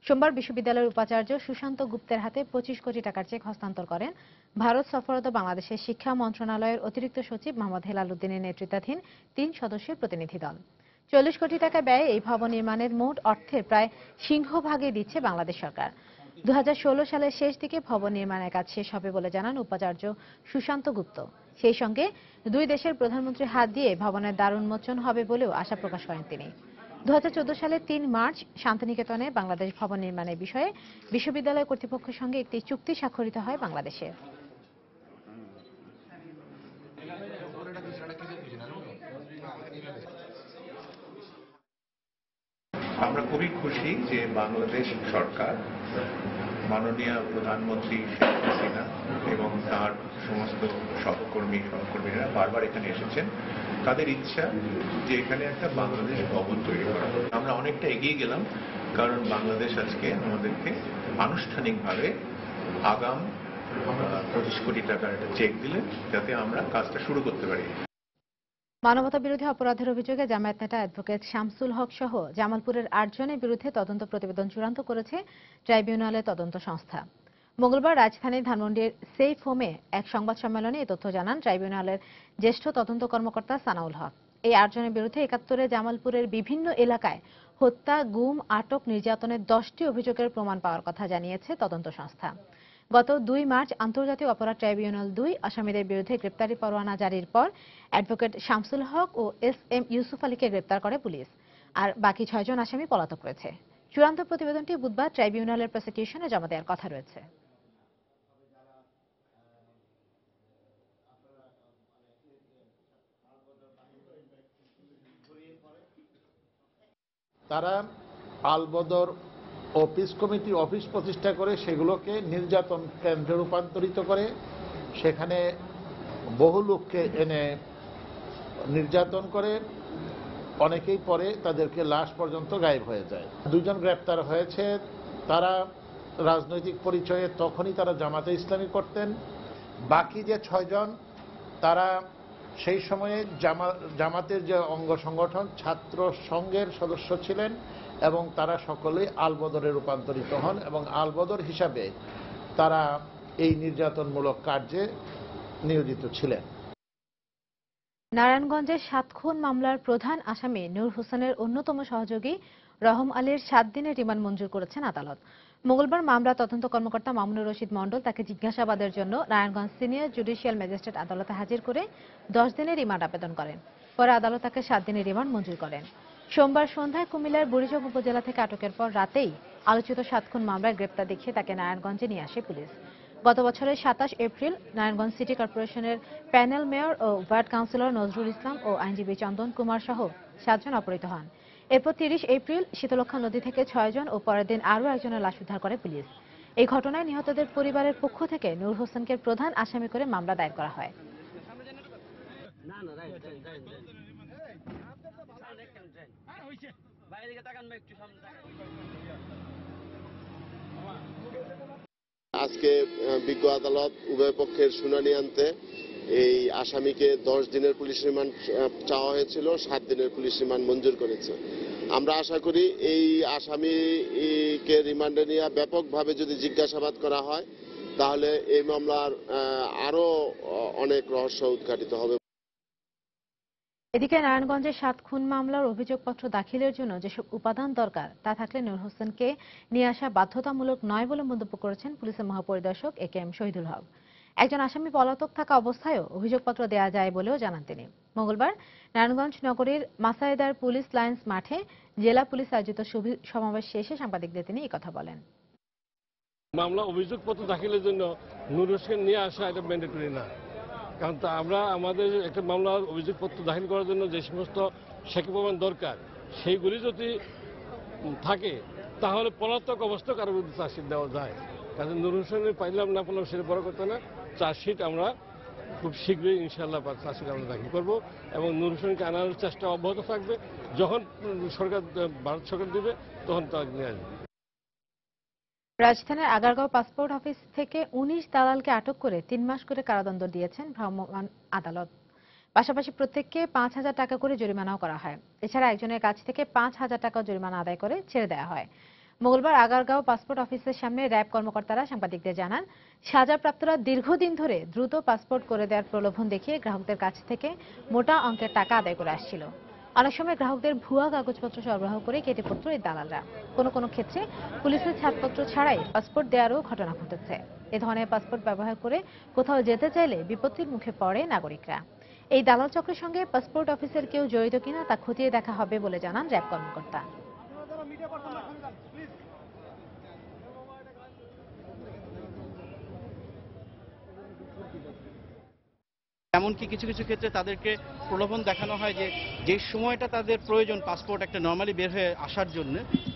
সোমবার বিশ্ববিদ্যালয়ের উপাচার্য সুশান্ত গুপ্তের হাতে 25 কোটি টাকার চেক হস্তান্তর করেন ভারত সফররত বাংলাদেশের শিক্ষা মন্ত্রণালয়ের অতিরিক্ত সচিব মোহাম্মদ হেলাল উদ্দিনের নেতৃত্বাধীন 3 সদস্যের প্রতিনিধি দল। 40 কোটি টাকা ব্যয়ে এই ভবন নির্মাণের মোট অর্থের প্রায় সিংহভাগই দিচ্ছে বাংলাদেশ সরকার। 2016 সালের শেষ দিকে ভবন নির্মাণের কাজ শেষ হবে বলে জানান উপাচার্য সুশান্ত গুপ্ত। সেই সঙ্গে দুই দেশের প্রধানমন্ত্রীর হাত দিয়ে ভবনের দ্বার উন্মোচন হবে বলেও আশা প্রকাশ করেন তিনি। 2014 সালের 3 মার্চ শান্তিনিকেতনে বাংলাদেশ ভবন নির্মাণের বিষয়ে বিশ্ববিদ্যালয় কর্তৃপক্ষের সঙ্গে একটি চুক্তি স্বাক্ষরিত হয় বাংলাদেশের। আমরা খুবই খুশি যে বাংলাদেশ সরকার মাননীয় প্রধানমন্ত্রী শেখ হাসিনা এবং তার সমস্ত সহকর্মীরা বারবার এখানে এসেছেন। তাদের ইচ্ছা যে এখানে একটা বাংলাদেশ ভবন তৈরি করা। আমরা অনেকটা এগিয়ে গেলাম, কারণ বাংলাদেশ আজকে আমাদেরকে আনুষ্ঠানিকভাবে আগাম 25 কোটি টাকার একটা চেক দিলেন, যাতে আমরা কাজটা শুরু করতে পারি। মানবতা বিরোধী অপরাধের অভিযোগে জামায়াত নেতা অ্যাডভোকেট শামসুল হক সহ জামালপুরের 8 জনের বিরুদ্ধে তদন্ত প্রতিবেদন চূড়ান্ত করেছে ট্রাইব্যুনালের তদন্ত সংস্থা। মঙ্গলবার রাজধানীর ধানমন্ডির সেফ হোমে এক সংবাদ সম্মেলনে এই তথ্য জানান ট্রাইব্যুনালের জ্যেষ্ঠ তদন্ত কর্মকর্তা সানাউল হক। এই 8 জনের বিরুদ্ধে 71-এ জামালপুরের বিভিন্ন এলাকায় হত্যা, গুম, আটক, নির্যাতনের 10টি অভিযোগের প্রমাণ পাওয়ার কথা জানিয়েছে তদন্ত সংস্থা। গত 2 মার্চ আন্তর্জাতিক অপরাধ ট্রাইব্যুনাল 2 আসামিদের বিরুদ্ধে গ্রেপ্তারি পরোয়ানা জারির পর অ্যাডভোকেট শামসুল হক ও SM ইউসুফ আলীকে গ্রেপ্তার করে পুলিশ। আর বাকি 6 জন আসামি পলাতক রয়েছে। চূড়ান্ত প্রতিবেদনটি বুধবার ট্রাইব্যুনালের প্রসিকিউশনে জমা দেওয়ার কথা রয়েছে। তারা আলবদর অফিস কমিটি অফিস প্রতিষ্ঠা করে সেগুলোকে নির্যাতন কেন্দ্রে রূপান্তরিত করে সেখানে বহু লোককে এনে নির্যাতন করে, অনেকেই পরে তাদেরকে লাশ পর্যন্ত গায়েব হয়ে যায়। 2 জন গ্রেপ্তার হয়েছে। তারা রাজনৈতিক পরিচয়ে তখনই তারা জামাতে ইসলামী করতেন। বাকি যে 6 জন তারা সেই সময়ে জামাতের যে অঙ্গ সংগঠন ছাত্র সংঘের সদস্য ছিলেন এবং তারা সকলেই আলবদরে রূপান্তরিত হন এবং আলবদর হিসাবে তারা এই নির্যাতনমূলক কার্যে নিয়োজিত ছিলেন। নারায়ণগঞ্জের 7 খুন মামলার প্রধান আসামি নূর হোসেনের অন্যতম সহযোগী রহম আলীর 7 দিনের রিমান্ড মঞ্জুর করেছেন আদালত। মঙ্গলবার মামলা তদন্ত কর্মকর্তা মামুনুর রশিদ মণ্ডল তাকে জিজ্ঞাসাবাদের জন্য নারায়ণগঞ্জ সিনিয়র জুডিশিয়াল ম্যাজিস্ট্রেট আদালতে হাজির করে 10 দিনের রিমান্ড আবেদন করেন। পরে আদালত তাকে 7 দিনের রিমান্ড মঞ্জুর করেন। সোমবার সন্ধ্যায় কুমিল্লার বুড়িচং উপজেলা থেকে আটকের পর রাতেই আলোচিত 7 খুন মামলায় গ্রেপ্তার দেখিয়ে তাকে নারায়ণগঞ্জে নিয়ে আসে পুলিশ। গত বছরের 27 এপ্রিল নারায়ণগঞ্জ সিটি কর্পোরেশনের প্যানেল মেয়র ও ওয়ার্ড কাউন্সিলর নজরুল ইসলাম ও আইনজীবী চন্দন কুমার সহ 7 জন অপহৃত হন। এরপর 30 এপ্রিল শীতলক্ষ্যা নদী থেকে 6 জন ও পরের দিন আরও একজনের লাশ উদ্ধার করে পুলিশ। এই ঘটনায় নিহতদের পরিবারের পক্ষ থেকে নূর হোসেনকে প্রধান আসামি করে মামলা দায়ের করা হয়। আজকে বিজ্ঞ আদালত উভয় পক্ষের শুনানি আনতে এই আসামিকে 10 দিনের পুলিশ রিমান্ড চাওয়া হয়েছিল, 7 দিনের পুলিশ রিমান্ড মঞ্জুর করেছে। আমরা আশা করি এই আসামিকে রিমান্ডে নিয়ে ব্যাপকভাবে যদি জিজ্ঞাসাবাদ করা হয় তাহলে এই মামলার আরো অনেক রহস্য উদ্ঘাটিত হবে। এদিকে নারায়ণগঞ্জের 7 খুন মামলার অভিযোগপত্র দাখিলের জন্য যেসব উপাদান দরকার তা থাকলে নূর হোসেনকে নিয়ে আসা বাধ্যতামূলক নয় বলে মন্তব্য করেছেন পুলিশের মহাপরিদর্শক AKM শহীদুল হক। একজন আসামি পলাতক থাকা অবস্থায়ও অভিযোগপত্র দেওয়া যায় বলেও জানান তিনি। মঙ্গলবার নারায়ণগঞ্জ নগরীর মাসায়েদার পুলিশ লাইন্স মাঠে জেলা পুলিশ আয়োজিত সমাবেশ শেষে সাংবাদিকদের তিনি এই কথা বলেন। মামলা অভিযোগপত্র দাখিলের জন্য নূর হোসেন নিয়ে আসা এটা ম্যান্ডেটরি না, কারণ আমরা আমাদের একটা মামলার অভিযোগপত্র দাখিল করার জন্য যে সমস্ত সাক্ষ্য প্রমাণ দরকার সেইগুলি যদি থাকে তাহলে পলাতক অবস্থা কারোর বিরুদ্ধে চার্জশিট দেওয়া যায়। কাজে নূর হোসেনের পাইলাম না পেলাম সেটা বড় কথা না, চার্জশিট আমরা খুব শীঘ্রই ইনশাআল্লাহ চার্জশিট আমরা দাখিল করব এবং নূর হোসেনকে আনার চেষ্টা অব্যাহত থাকবে। যখন সরকার ভারত সরকার দেবে তখন তা নিয়ে আসবে। রাজধানীর আগারগাঁও পাসপোর্ট অফিস থেকে 19 দালালকে আটক করে 3 মাস করে কারাদণ্ড দিয়েছেন ভ্রাম্যমাণ আদালত। পাশাপাশি প্রত্যেককে 5,000 টাকা করে জরিমানাও করা হয়। এছাড়া একজনের কাছ থেকে 5,000 টাকা জরিমানা আদায় করে ছেড়ে দেওয়া হয়। মঙ্গলবার আগারগাঁও পাসপোর্ট অফিসের সামনে র্যাব কর্মকর্তারা সাংবাদিকদের জানান, সাজাপ্রাপ্তরা দীর্ঘদিন ধরে দ্রুত পাসপোর্ট করে দেওয়ার প্রলোভন দেখিয়ে গ্রাহকদের কাছ থেকে মোটা অঙ্কের টাকা আদায় করে আসছিল। অনেক সময় গ্রাহকদের ভুয়া কাগজপত্র সরবরাহ করে কেটে পড়ত এই দালালরা। কোনো কোনো ক্ষেত্রে পুলিশের ছাড়পত্র ছাড়াই পাসপোর্ট দেওয়ারও ঘটনা ঘটেছে। এ ধরনের পাসপোর্ট ব্যবহার করে কোথাও যেতে চাইলে বিপত্তির মুখে পড়ে নাগরিকরা। এই দালাল চক্রের সঙ্গে পাসপোর্ট অফিসের কেউ জড়িত কিনা তা খতিয়ে দেখা হবে বলে জানান র্যাব কর্মকর্তা। এমনকি কিছু কিছু ক্ষেত্রে তাদেরকে প্রলোভন দেখানো হয় যে সময়টা তাদের প্রয়োজন পাসপোর্ট একটা নর্মালি বের হয়ে আসার জন্য,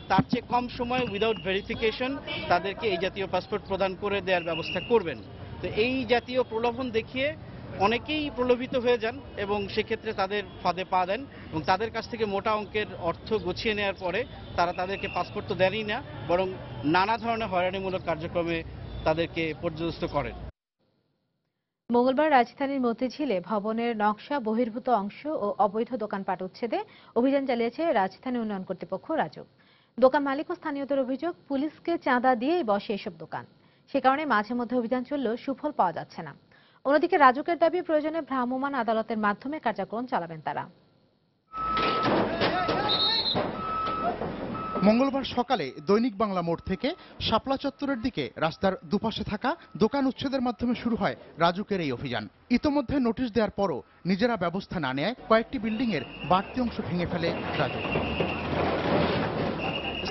তার চেয়ে কম সময় উইদাউট ভেরিফিকেশন তাদেরকে এই জাতীয় পাসপোর্ট প্রদান করে দেওয়ার ব্যবস্থা করবেন। তো এই জাতীয় প্রলোভন দেখিয়ে অনেকেই প্রলোভিত হয়ে যান এবং সেক্ষেত্রে তাদের ফাঁদে পা দেন এবং তাদের কাছ থেকে মোটা অঙ্কের অর্থ গুছিয়ে নেওয়ার পরে তারা তাদেরকে পাসপোর্ট তো দেনই না, বরং নানা ধরনের হয়রানিমূলক কার্যক্রমে তাদেরকে পর্যদস্ত করেন। মঙ্গলবার রাজধানীর মতিঝিলে ভবনের নকশা বহির্ভূত অংশ ও অবৈধ দোকানপাট উচ্ছেদে অভিযান চালিয়েছে রাজধানী উন্নয়ন কর্তৃপক্ষ রাজুক। দোকান মালিক ও স্থানীয়দের অভিযোগ, পুলিশকে চাঁদা দিয়েই বসে এসব দোকান। সে কারণে মাঝে মধ্যে অভিযান চললেও সুফল পাওয়া যাচ্ছে না। অন্যদিকে রাজুকের দাবি, প্রয়োজনে ভ্রাম্যমাণ আদালতের মাধ্যমে কার্যক্রম চালাবেন তারা। মঙ্গলবার সকালে দৈনিক বাংলা মোড় থেকে শাপলা চত্বরের দিকে রাস্তার দুপাশে থাকা দোকান উচ্ছেদের মাধ্যমে শুরু হয় রাজুকের এই অভিযান। ইতোমধ্যে নোটিশ দেওয়ার পরও নিজেরা ব্যবস্থা না নেয় কয়েকটি বিল্ডিং এর বাড়তি অংশ ভেঙে ফেলে রাজুক।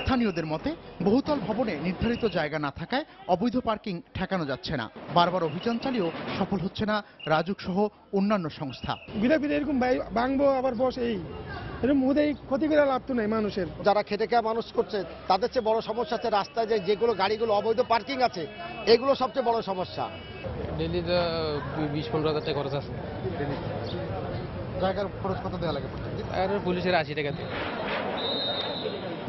স্থানীয়দের মতে, বহুতল ভবনে নির্ধারিত জায়গা না থাকায় অবৈধ পার্কিং ঠেকানো যাচ্ছে না। বারবার অভিযান চালিয়েও সফল হচ্ছে না রাজুক সহ অন্যান্য সংস্থা। বিরা বিরা এরকম ভাঙবো আবার বস এই এরকম মুদেই ক্ষতি করে লাভ তো নাই মানুষের। যারা খেটে খেয়ে মানুষ করছে তাদের চেয়ে বড় সমস্যা আছে রাস্তায় যেগুলো গাড়িগুলো অবৈধ পার্কিং আছে, এগুলো সবচেয়ে বড় সমস্যা। ডেলি 20-15 হাজার টাকা খরচ আছে। জায়গার খরচ কত দেওয়া লাগে? আর পুলিশের 80 টাকা দিয়ে।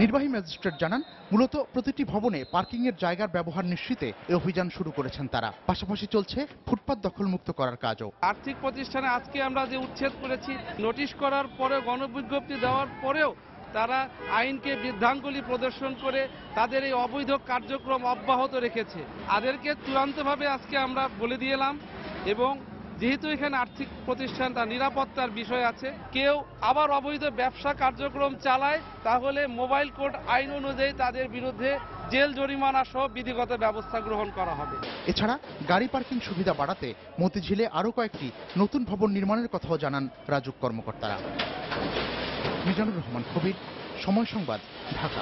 নির্বাহী ম্যাজিস্ট্রেট জানান, মূলত প্রতিটি ভবনে পার্কিং এর জায়গার ব্যবহার নিশ্চিতে এই অভিযান শুরু করেছেন তারা। পাশাপাশি চলছে ফুটপাত দখলমুক্ত করার কাজও। আর্থিক প্রতিষ্ঠানে আজকে আমরা যে উচ্ছেদ করেছি, নোটিশ করার পরে গণবিজ্ঞপ্তি দেওয়ার পরেও তারা আইনকে বৃদ্ধাঙ্গুলি প্রদর্শন করে তাদের এই অবৈধ কার্যক্রম অব্যাহত রেখেছে। তাদেরকে চূড়ান্তভাবে আজকে আমরা বলে দিলাম, এবং যেহেতু এখানে আর্থিক প্রতিষ্ঠান, তার নিরাপত্তার বিষয় আছে, কেউ আবার অবৈধ ব্যবসা কার্যক্রম চালায় তাহলে মোবাইল কোড আইন অনুযায়ী তাদের বিরুদ্ধে জেল জরিমানা সহ বিধিগত ব্যবস্থা গ্রহণ করা হবে। এছাড়া গাড়ি পার্কিং সুবিধা বাড়াতে মতিঝিলে আরও কয়েকটি নতুন ভবন নির্মাণের কথাও জানান রাজুক কর্মকর্তারা। মিজানুর রহমান কবির, সময় সংবাদ, ঢাকা।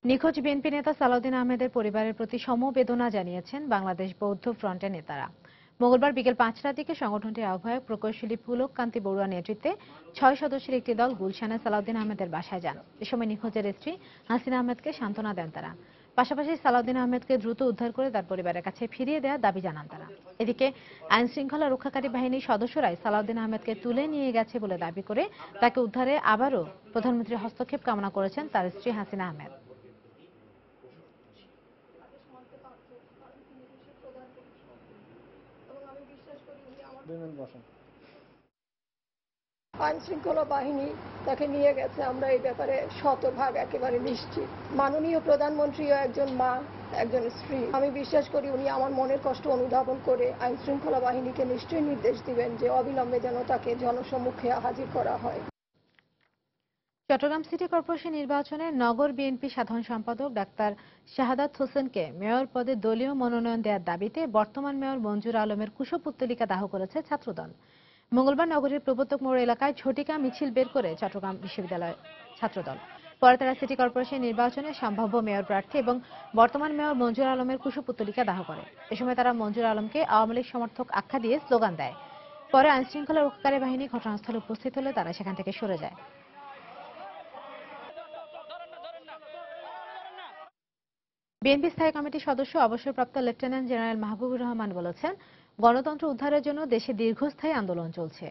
নিখোঁজ বিএনপি নেতা সালাউদ্দিন আহমেদের পরিবারের প্রতি সমবেদনা জানিয়েছেন বাংলাদেশ বৌদ্ধ ফ্রন্টের নেতারা। মঙ্গলবার বিকেল 5টার দিকে সংগঠনটির আহ্বায়ক প্রকৌশলী পুলক কান্তি বড়ুয়ার নেতৃত্বে 6 সদস্যের একটি দল গুলশানে সালাউদ্দিন আহমেদের বাসায় যান। এ সময় নিখোঁজের স্ত্রী হাসিনা আহমেদকে সান্ত্বনা দেন তারা। পাশাপাশি সালাউদ্দিন আহমেদকে দ্রুত উদ্ধার করে তার পরিবারের কাছে ফিরিয়ে দেওয়ার দাবি জানান তারা। এদিকে আইন শৃঙ্খলা রক্ষাকারী বাহিনীর সদস্যরাই সালাউদ্দিন আহমেদকে তুলে নিয়ে গেছে বলে দাবি করে তাকে উদ্ধারে আবারও প্রধানমন্ত্রীর হস্তক্ষেপ কামনা করেছেন তার স্ত্রী হাসিনা আহমেদ। আইন শৃঙ্খলা বাহিনী তাকে নিয়ে গেছে, আমরা এই ব্যাপারে শতভাগ একেবারে নিশ্চিত। মাননীয় প্রধানমন্ত্রীও একজন মা, একজন স্ত্রী। আমি বিশ্বাস করি উনি আমার মনের কষ্ট অনুধাবন করে আইন শৃঙ্খলা বাহিনীকে নিশ্চয়ই নির্দেশ দিবেন যে অবিলম্বে যেন তাকে জনসম্মুখে হাজির করা হয়। চট্টগ্রাম সিটি কর্পোরেশন নির্বাচনে নগর বিএনপি সাধারণ সম্পাদক ডাক্তার শাহাদাত হোসেনকে মেয়র পদে দলীয় মনোনয়ন দেওয়ার দাবিতে বর্তমান মেয়র মঞ্জুর আলমের কুশপুত্তলিকা দাহ করেছে ছাত্রদল। মঙ্গলবার নগরীর প্রবর্তক মোড় এলাকায় ঝটিকা মিছিল বের করে চট্টগ্রাম বিশ্ববিদ্যালয় ছাত্রদল। পরে তারা সিটি কর্পোরেশন নির্বাচনে সম্ভাব্য মেয়র প্রার্থী এবং বর্তমান মেয়র মঞ্জুর আলমের কুশপুত্তলিকা দাহ করে। এ সময় তারা মঞ্জুর আলমকে আওয়ামী লীগ সমর্থক আখ্যা দিয়ে স্লোগান দেয়। পরে আইনশৃঙ্খলা রক্ষাকারী বাহিনী ঘটনাস্থলে উপস্থিত হলে তারা সেখান থেকে সরে যায়। বিএনপি স্থায়ী কমিটির সদস্য অবসরপ্রাপ্ত লেফটেন্যান্ট জেনারেল মাহবুবুর রহমান বলেছেন, গণতন্ত্র উদ্ধারের জন্য দেশে দীর্ঘস্থায়ী আন্দোলন চলছে।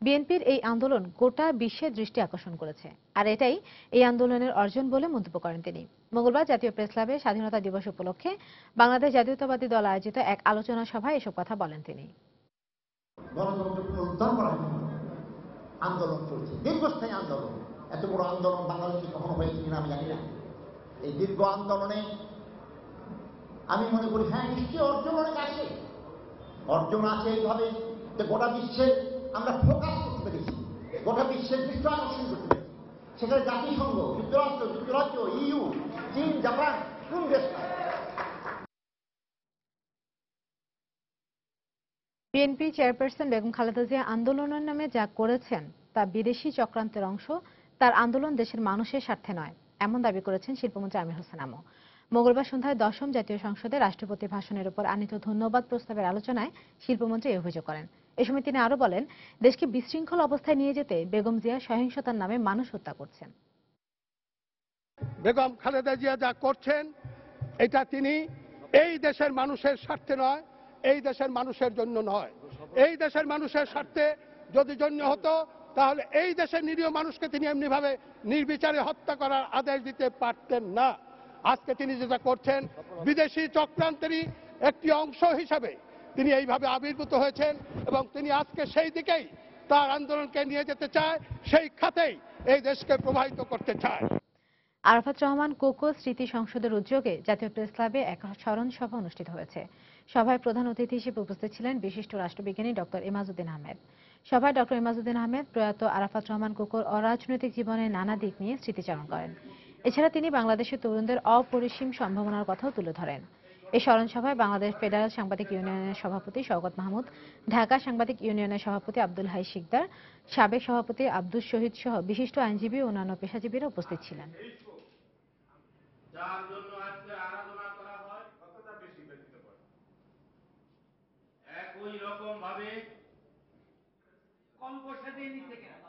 বিএনপির এই আন্দোলন গোটা বিশ্বের দৃষ্টি আকর্ষণ করেছে, আর এটাই এই আন্দোলনের অর্জন বলে মন্তব্য করেন তিনি। মঙ্গলবার জাতীয় প্রেস ক্লাবে স্বাধীনতা দিবস উপলক্ষে বাংলাদেশ জাতীয়তাবাদী দল আয়োজিত এক আলোচনা সভায় এসব কথা বলেন তিনি। গণতন্ত্র পুনরুদ্ধার করার জন্য আন্দোলন চলছে, দীর্ঘস্থায়ী আন্দোলন। এত বড় আন্দোলন বাংলাদেশে কখনো হয়েছে কিনা আমি জানি না। এই দীর্ঘ আন্দোলনে আমি মনে করি হ্যাঁ নিশ্চয়ই অর্জন অনেক আছে। অর্জন আছে এইভাবে যে গোটা বিশ্বের আমরা ফোকাস করতে পেরেছি, গোটা বিশ্বের দৃষ্টি আকর্ষণ করতে পেরেছি। সেখানে জাতিসংঘ, যুক্তরাষ্ট্র, ইইউ, চীন, জাপান কোন দেশ না? বিএনপি চেয়ারপারসন বেগম খালেদা জিয়া আন্দোলনের নামে যা করেছেন তা বিদেশি চক্রান্তের অংশ, তার আন্দোলন দেশের মানুষের স্বার্থে নয়, এমন দাবি করেছেন শিল্পমন্ত্রী আমির হোসেন আমু। মঙ্গলবার সন্ধ্যায় 10ম জাতীয় সংসদে রাষ্ট্রপতি ভাষণের উপর আনীত ধন্যবাদ প্রস্তাবের আলোচনায় শিল্পমন্ত্রী এই অভিযোগ করেন। এ সময় তিনি আরো বলেন, দেশকে বিশৃঙ্খল অবস্থায় নিয়ে যেতে বেগম জিয়া সহিংসতার নামে মানুষ হত্যা করছেন। বেগম খালেদা জিয়া যা করছেন এটা তিনি এই দেশের মানুষের স্বার্থে নয়, এই দেশের মানুষের জন্য নয়। এই দেশের মানুষের স্বার্থে যদি জন্য হতো তাহলে এই দেশের নিরীহ মানুষকে তিনি এমনিভাবে নির্বিচারে হত্যা করার আদেশ দিতে পারতেন না। আজকে তিনি যেটা করছেন বিদেশি চক্রান্তেরই একটি অংশ হিসাবে তিনি এইভাবে আবির্ভূত হয়েছেন এবং তিনি আজকে সেই দিকেই তার আন্দোলনকে নিয়ে যেতে চায়, সেই খাতেই এই দেশকে প্রবাহিত করতে চায়। আরাফাত রহমান কোকো স্মৃতি সংসদের উদ্যোগে জাতীয় প্রেস ক্লাবে এক স্মরণ সভা অনুষ্ঠিত হয়েছে। সভায় প্রধান অতিথি হিসেবে উপস্থিত ছিলেন বিশিষ্ট রাষ্ট্রবিজ্ঞানী ডক্টর ইমাজউদ্দিন আহমেদ। সভায় ডক্টর ইমাজউদ্দিন আহমেদ প্রয়াত আরাফাত রহমান কোকোর অরাজনৈতিক জীবনের নানা দিক নিয়ে স্মৃতিচারণ করেন। এছাড়া তিনি বাংলাদেশের তরুণদের অপরিসীম সম্ভাবনার কথাও তুলে ধরেন। এই স্মরণ সভায় বাংলাদেশ ফেডারেল সাংবাদিক ইউনিয়নের সভাপতি শওকত মাহমুদ, ঢাকা সাংবাদিক ইউনিয়নের সভাপতি আব্দুল হাই শিকদার, সাবেক সভাপতি আব্দুল শহীদ সহ বিশিষ্ট আইনজীবী ও অন্যান্য পেশাজীবীরা উপস্থিত ছিলেন। যার জন্য আজকে আরাধনা করা হয় কতটা বেশি ব্যতীত করে। একই রকম ভাবে কম পয়সা দিয়ে নিতে কেন।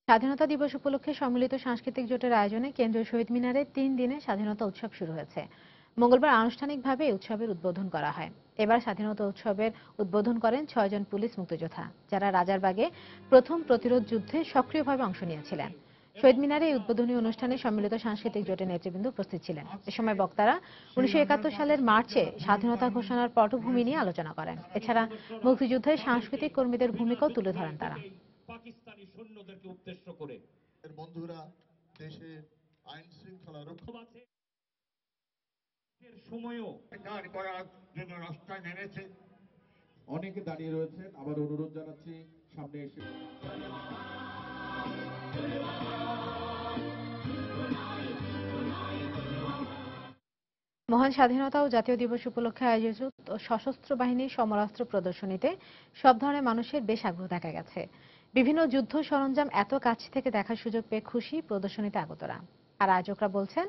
স্বাধীনতা দিবস উপলক্ষে সম্মিলিত সাংস্কৃতিক জোটের আয়োজনে কেন্দ্রীয় শহীদ মিনারে 3 দিনের স্বাধীনতা উৎসব শুরু হয়েছে। মঙ্গলবার আনুষ্ঠানিকভাবে এই উৎসবের উদ্বোধন করা হয়। এবার স্বাধীনতা উৎসবের উদ্বোধন করেন 6 জন পুলিশ মুক্তিযোদ্ধা, যারা রাজারবাগে প্রথম প্রতিরোধ যুদ্ধে সক্রিয়ভাবে অংশ নিয়েছিলেন। শহীদ মিনারে এই উদ্বোধনী অনুষ্ঠানে সম্মিলিত সাংস্কৃতিক জোটের নেতৃবৃন্দ উপস্থিত ছিলেন। এ সময় বক্তারা 1971 সালের মার্চে স্বাধীনতা ঘোষণার পটভূমি নিয়ে আলোচনা করেন। এছাড়া মুক্তিযুদ্ধে সাংস্কৃতিক কর্মীদের ভূমিকাও তুলে ধরেন তারা। পাকিস্তানি সৈন্যদেরকে উদ্দেশ্য করে বন্ধুরা দেশে আইন শৃঙ্খলা রক্ষার্থে সময়ও গাড়ি করার জন্য রাস্তায় নেমেছে। অনেকে দাঁড়িয়ে রয়েছেন, আবার অনুরোধ জানাচ্ছি সামনে এসে। মহান স্বাধীনতা ও জাতীয় দিবস উপলক্ষে আয়োজিত সশস্ত্র বাহিনীর সমরাস্ত্র প্রদর্শনীতে সব ধরনের মানুষের বেশ আগ্রহ দেখা গেছে। বিভিন্ন যুদ্ধ সরঞ্জাম এত কাছ থেকে দেখার সুযোগ পেয়ে খুশি প্রদর্শনীতে আগতরা। আর আয়োজকরা বলছেন,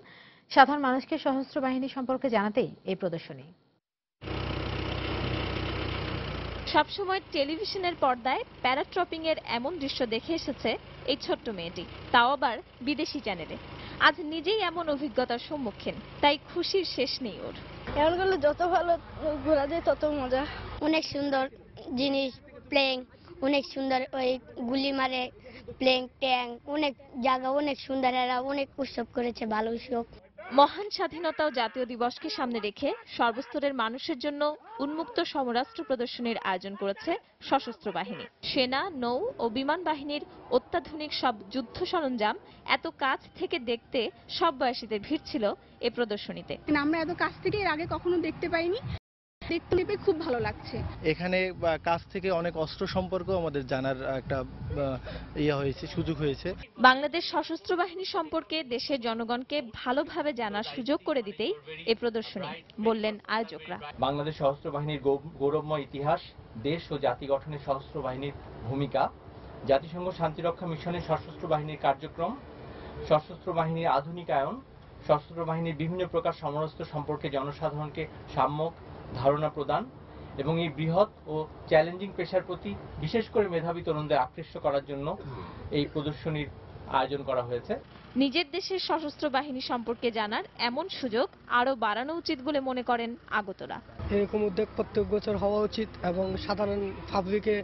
সাধারণ মানুষকে সশস্ত্র বাহিনী সম্পর্কে জানাতেই এই প্রদর্শনী। সবসময় টেলিভিশনের পর্দায় প্যারাট্রপিং এর এমন দৃশ্য দেখে এসেছে এই ছোট্ট মেয়েটি, তাও আবার বিদেশি চ্যানেলে। আজ নিজেই এমন অভিজ্ঞতার সম্মুখীন, তাই খুশির শেষ নেই ওর। এমনগুলো যত ভালো ঘোরা যায় তত মজা। অনেক সুন্দর জিনিস, প্লেন অনেক সুন্দর, ওই গুলি মারে প্লেন, ট্যাঙ্ক, অনেক জায়গা অনেক সুন্দর। এরা অনেক উৎসব করেছে, ভালো উৎসব। মহান স্বাধীনতা ও জাতীয় দিবসকে সামনে রেখে সর্বস্তরের মানুষের জন্য উন্মুক্ত সমরাস্ত্র প্রদর্শনীর আয়োজন করেছে সশস্ত্র বাহিনী। সেনা, নৌ ও বিমান বাহিনীর অত্যাধুনিক সব যুদ্ধ সরঞ্জাম এত কাছ থেকে দেখতে সব বয়সীদের ভিড় ছিল এই প্রদর্শনীতে। আমরা এত কাছ থেকে এর আগে কখনো দেখতে পাইনি, দেখতে পেয়ে খুব ভালো লাগছে। এখানে কাছ থেকে অনেক অস্ত্র সম্পর্ক আমাদের জানার একটা হয়েছে, সুযোগ হয়েছে। বাংলাদেশ সশস্ত্র বাহিনী সম্পর্কে দেশের জনগণকে ভালোভাবে জানার সুযোগ করে দিতেই এই প্রদর্শনী, বললেন আয়োজকরা। বাংলাদেশ সশস্ত্র বাহিনীর গৌরবময় ইতিহাস, দেশ ও জাতি গঠনে সশস্ত্র বাহিনীর ভূমিকা, জাতিসংঘ শান্তিরক্ষা মিশনের সশস্ত্র বাহিনীর কার্যক্রম, সশস্ত্র বাহিনীর আধুনিকায়ন, সশস্ত্র বাহিনীর বিভিন্ন প্রকার সমরাস্ত্র সম্পর্কে জনসাধারণকে সাম্যক ধারণা প্রদান এবং এই বৃহৎ ও চ্যালেঞ্জিং পেশার প্রতি বিশেষ করে মেধাবী তরুণদের আকৃষ্ট করার জন্য এই প্রদর্শনীর আয়োজন করা হয়েছে। নিজের দেশের সশস্ত্র বাহিনী সম্পর্কে জানার এমন সুযোগ আরো বাড়ানো উচিত বলে মনে করেন আগতরা। এরকম উদ্যোগ প্রত্যেক বছর হওয়া উচিত এবং সাধারণ পাবলিকে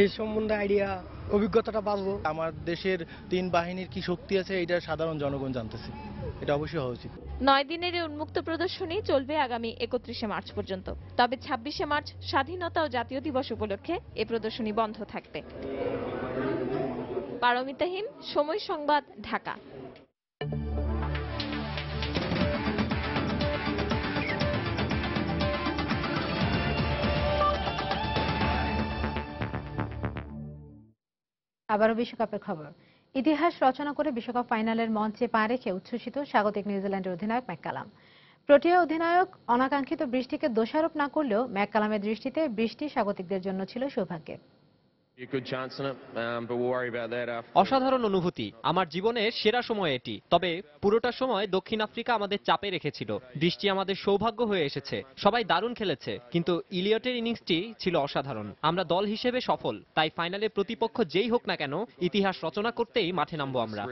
এই সম্বন্ধে আইডিয়া, অভিজ্ঞতাটা বাড়বো। আমার দেশের 3 বাহিনীর কি শক্তি আছে এটা সাধারণ জনগণ জানতেছে, এটা অবশ্যই হওয়া উচিত। 9 দিনের এই উন্মুক্ত প্রদর্শনী চলবে আগামী 31শে মার্চ পর্যন্ত। তবে 26শে মার্চ স্বাধীনতা ও জাতীয় দিবস উপলক্ষে এই প্রদর্শনী বন্ধ থাকবে। পারমিতা হিম, সময় সংবাদ, ঢাকা। আবারও বিশ্বকাপের খবর। ইতিহাস রচনা করে বিশ্বকাপ ফাইনালের মঞ্চে পা রেখে উচ্ছ্বসিত স্বাগতিক নিউজিল্যান্ডের অধিনায়ক ম্যাককালাম। প্রোটিয়া অধিনায়ক অনাকাঙ্ক্ষিত বৃষ্টিকে দোষারোপ না করলেও ম্যাককালামের দৃষ্টিতে বৃষ্টি স্বাগতিকদের জন্য ছিল সৌভাগ্যের। অসাধারণ অনুভূতি, আমার জীবনের সেরা সময় এটি। তবে পুরোটা সময় দক্ষিণ আফ্রিকা আমাদের চাপে রেখেছিল। বৃষ্টি আমাদের সৌভাগ্য হয়ে এসেছে। সবাই দারুণ খেলেছে, কিন্তু ইলিয়টের ইনিংসটি ছিল অসাধারণ। আমরা দল হিসেবে সফল, তাই ফাইনালে প্রতিপক্ষ যেই হোক না কেন ইতিহাস রচনা করতেই মাঠে নামবো আমরা।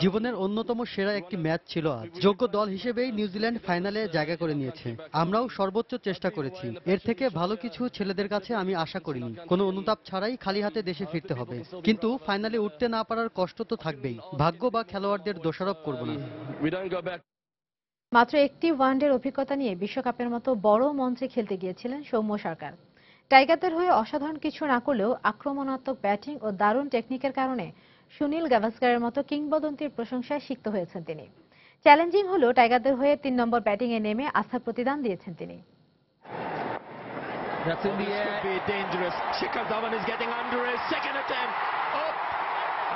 জীবনের অন্যতম সেরা একটি ম্যাচ ছিল আজ। যোগ্য দল হিসেবেই নিউজিল্যান্ড ফাইনালে জায়গা করে নিয়েছে। আমরাও সর্বোচ্চ চেষ্টা করেছি। এর থেকে ভালো কিছু ছেলেদের কাছে আমি আশা করিনি। কোনো অনুতাপ ছাড়াই খালি হাতে দেশে ফিরতে হবে, কিন্তু ফাইনালে উঠতে না পারার কষ্ট তো থাকবেই। ভাগ্য বা খেলোয়াড়দের দোষারোপ করব না। মাত্র একটি ওয়ানডের অভিজ্ঞতা নিয়ে বিশ্বকাপের মতো বড় মঞ্চে খেলতে গিয়েছিলেন সৌম্য সরকার। টাইগারদের হয়ে অসাধারণ কিছু না করলেও আক্রমণাত্মক ব্যাটিং ও দারুণ টেকনিকের কারণে সুনীল গাভাস্কারের মতো কিংবদন্তির প্রশংসায় সিক্ত হয়েছেন তিনি। চ্যালেঞ্জিং হলেও টাইগারদের হয়ে ৩ নম্বর ব্যাটিংয়ে নেমে আস্থার প্রতিদান দিয়েছেন তিনি। That's in the air. Could be dangerous. Shikhar Dhawan is getting under his second attempt. Oh,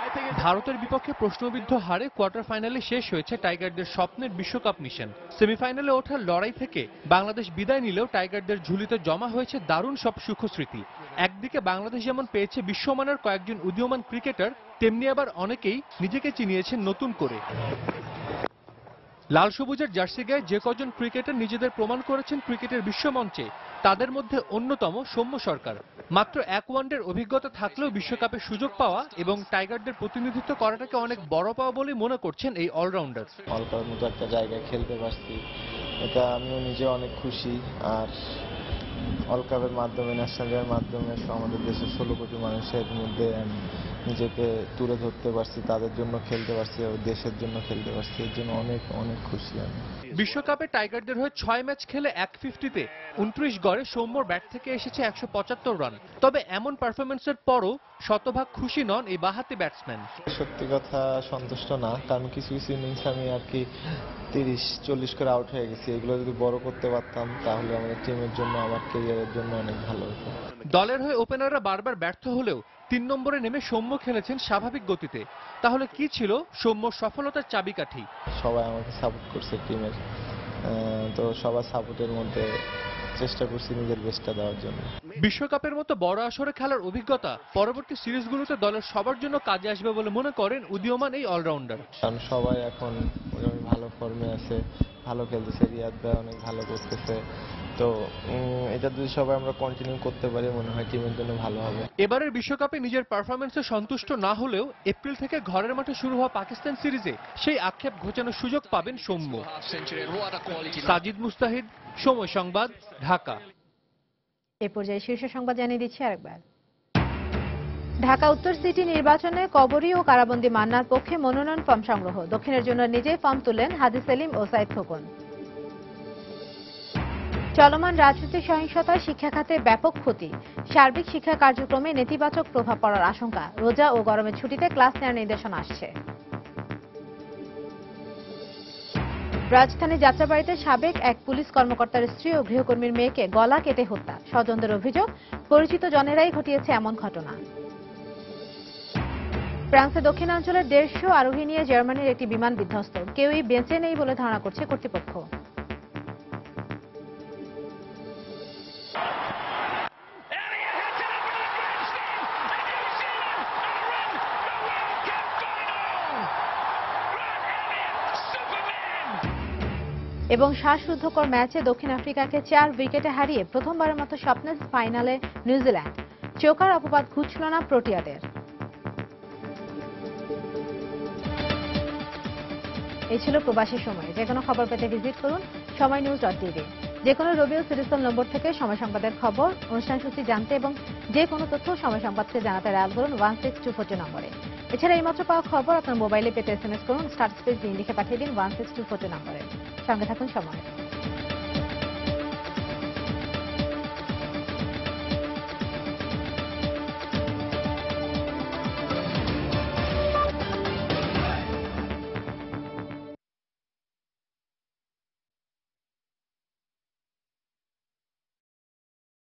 I think ভারতের বিপক্ষে প্রশ্নবিদ্ধ হারে কোয়ার্টার ফাইনালে শেষ হয়েছে টাইগারদের স্বপ্নের বিশ্বকাপ মিশন। সেমিফাইনালে ওঠার লড়াই থেকে বাংলাদেশ বিদায় নিলেও টাইগারদের ঝুলিতে জমা হয়েছে দারুণ সব সুখস্মৃতি। একদিকে বাংলাদেশ যেমন পেয়েছে বিশ্বমানের কয়েকজন উদীয়মান ক্রিকেটার, তেমনি আবার অনেকেই নিজেকে চিনিয়েছেন নতুন করে। লাল সবুজের জার্সি গায়ে যে কজন ক্রিকেটার নিজেদের প্রমাণ করেছেন ক্রিকেটের বিশ্বমঞ্চে, তাদের মধ্যে অন্যতম সৌম্য সরকার। মাত্র এক ওয়ানডের অভিজ্ঞতা থাকলেও বিশ্বকাপে সুযোগ পাওয়া এবং টাইগারদের প্রতিনিধিত্ব করাটাকে অনেক বড় পাওয়া বলে মনে করছেন এই অলরাউন্ডার। অলকার মতো একটা জায়গায় খেলতে পারছি, এটা আমিও নিজে অনেক খুশি। আর ওয়ার্ল্ড কাপের মাধ্যমে, ন্যাশনালের মাধ্যমে আমাদের দেশের 16 কোটি মানুষের মধ্যে আমি নিজেকে তুলে ধরতে পারছি, তাদের জন্য খেলতে পারছি, দেশের জন্য খেলতে পারছি, এর জন্য অনেক অনেক খুশি আমি। বিশ্বকাপে টাইগারদের হয়ে 6 ম্যাচ খেলে 150-তে 29 গড়ে সৌম্যর ব্যাট থেকে এসেছে 175 রান। তবে এমন পারফরমেন্সের পরও শতভাগ খুশি নন এই বাঁহাতি ব্যাটসম্যান। সত্যি কথা সন্তুষ্ট না, কারণ কিছু কিছু ইনিংস আমি আর কি 30-40 করে আউট হয়ে গেছি। এগুলো যদি বড় করতে পারতাম তাহলে আমাদের টিমের জন্য, আমার ক্যারিয়ারের জন্য অনেক ভালো হতো। দলের হয়ে ওপেনাররা বারবার ব্যর্থ হলেও 3 নম্বরে নেমে সৌম্য খেলেছেন স্বাভাবিক গতিতে। তাহলে কি ছিল সৌম্যর সফলতার চাবিকাঠি? সবাই আমাকে সাপোর্ট করছে টিমের, তো সবার সাপোর্টের মধ্যে চেষ্টা করছি নিজের বেস্টটা দেওয়ার জন্য। বিশ্বকাপের মতো বড় আসরে খেলার অভিজ্ঞতা পরবর্তী সিরিজগুলোতে দলের সবার জন্য কাজে আসবে বলে মনে করেন উদীয়মান এই অলরাউন্ডার। কারণ সবাই এখন ভালো ফর্মে আছে, ভালো খেলতেছে, রিয়াদ ভাই অনেক ভালো করতেছে, তো এটা যদি সবাই আমরা কন্টিনিউ করতে পারি মনে হয় টিমের জন্য ভালো হবে। এবারের বিশ্বকাপে নিজের পারফরম্যান্সে সন্তুষ্ট না হলেও এপ্রিল থেকে ঘরের মাঠে শুরু হওয়া পাকিস্তান সিরিজে সেই আক্ষেপ ঘোচানোর সুযোগ পাবেন সৌম্য। সাজিদ মুস্তাহিদ, সময় সংবাদ, ঢাকা। এ পর্যায়ে শীর্ষ সংবাদ জানিয়ে দিচ্ছি আরেকবার। ঢাকা উত্তর সিটি নির্বাচনে কবরী ও কারাবন্দী মান্নার পক্ষে মনোনয়ন ফর্ম সংগ্রহ। দক্ষিণের জন্য নিজেই ফর্ম তুললেন হাজি সেলিম ও সাইদ খোকন। চলমান রাজনৈতিক সহিংসতায় শিক্ষা খাতে ব্যাপক ক্ষতি, সার্বিক শিক্ষা কার্যক্রমে নেতিবাচক প্রভাব পড়ার আশঙ্কা। রোজা ও গরমের ছুটিতে ক্লাস নেওয়ার নির্দেশনা আসছে। রাজধানী যাত্রাবাড়িতে সাবেক এক পুলিশ কর্মকর্তার স্ত্রী ও গৃহকর্মীর মেয়েকে গলা কেটে হত্যা। স্বজনদের অভিযোগ, পরিচিত জনেরাই ঘটিয়েছে এমন ঘটনা। ফ্রান্সের দক্ষিণাঞ্চলের 150 আরোহী নিয়ে জার্মানির একটি বিমান বিধ্বস্ত। কেউই বেঁচে নেই বলে ধারণা করছে কর্তৃপক্ষ। এবং শ্বাসরুদ্ধকর ম্যাচে দক্ষিণ আফ্রিকাকে 4 উইকেটে হারিয়ে প্রথমবারের মতো স্বপ্নের ফাইনালে নিউজিল্যান্ড। চোকার অপবাদ ঘুচল না প্রোটিয়াদের। এই ছিল প্রবাসী সময়। যে কোনো খবর পেতে ভিজিট করুন সময়নিউজ.tv। যে কোনো রবি ও সিরিজল নম্বর থেকে সময় সংবাদের খবর, অনুষ্ঠান সূচি জানতে এবং যে কোনো তথ্য সময় সংবাদকে জানাতে ডায়াল করুন 16242 নম্বরে। এছাড়া এইমাত্র পাওয়া খবর আপনার মোবাইলে পেতে SMS করুন *দিয়ে লিখে পাঠিয়ে দিন 16242 নম্বরে। সঙ্গে থাকুন সময়।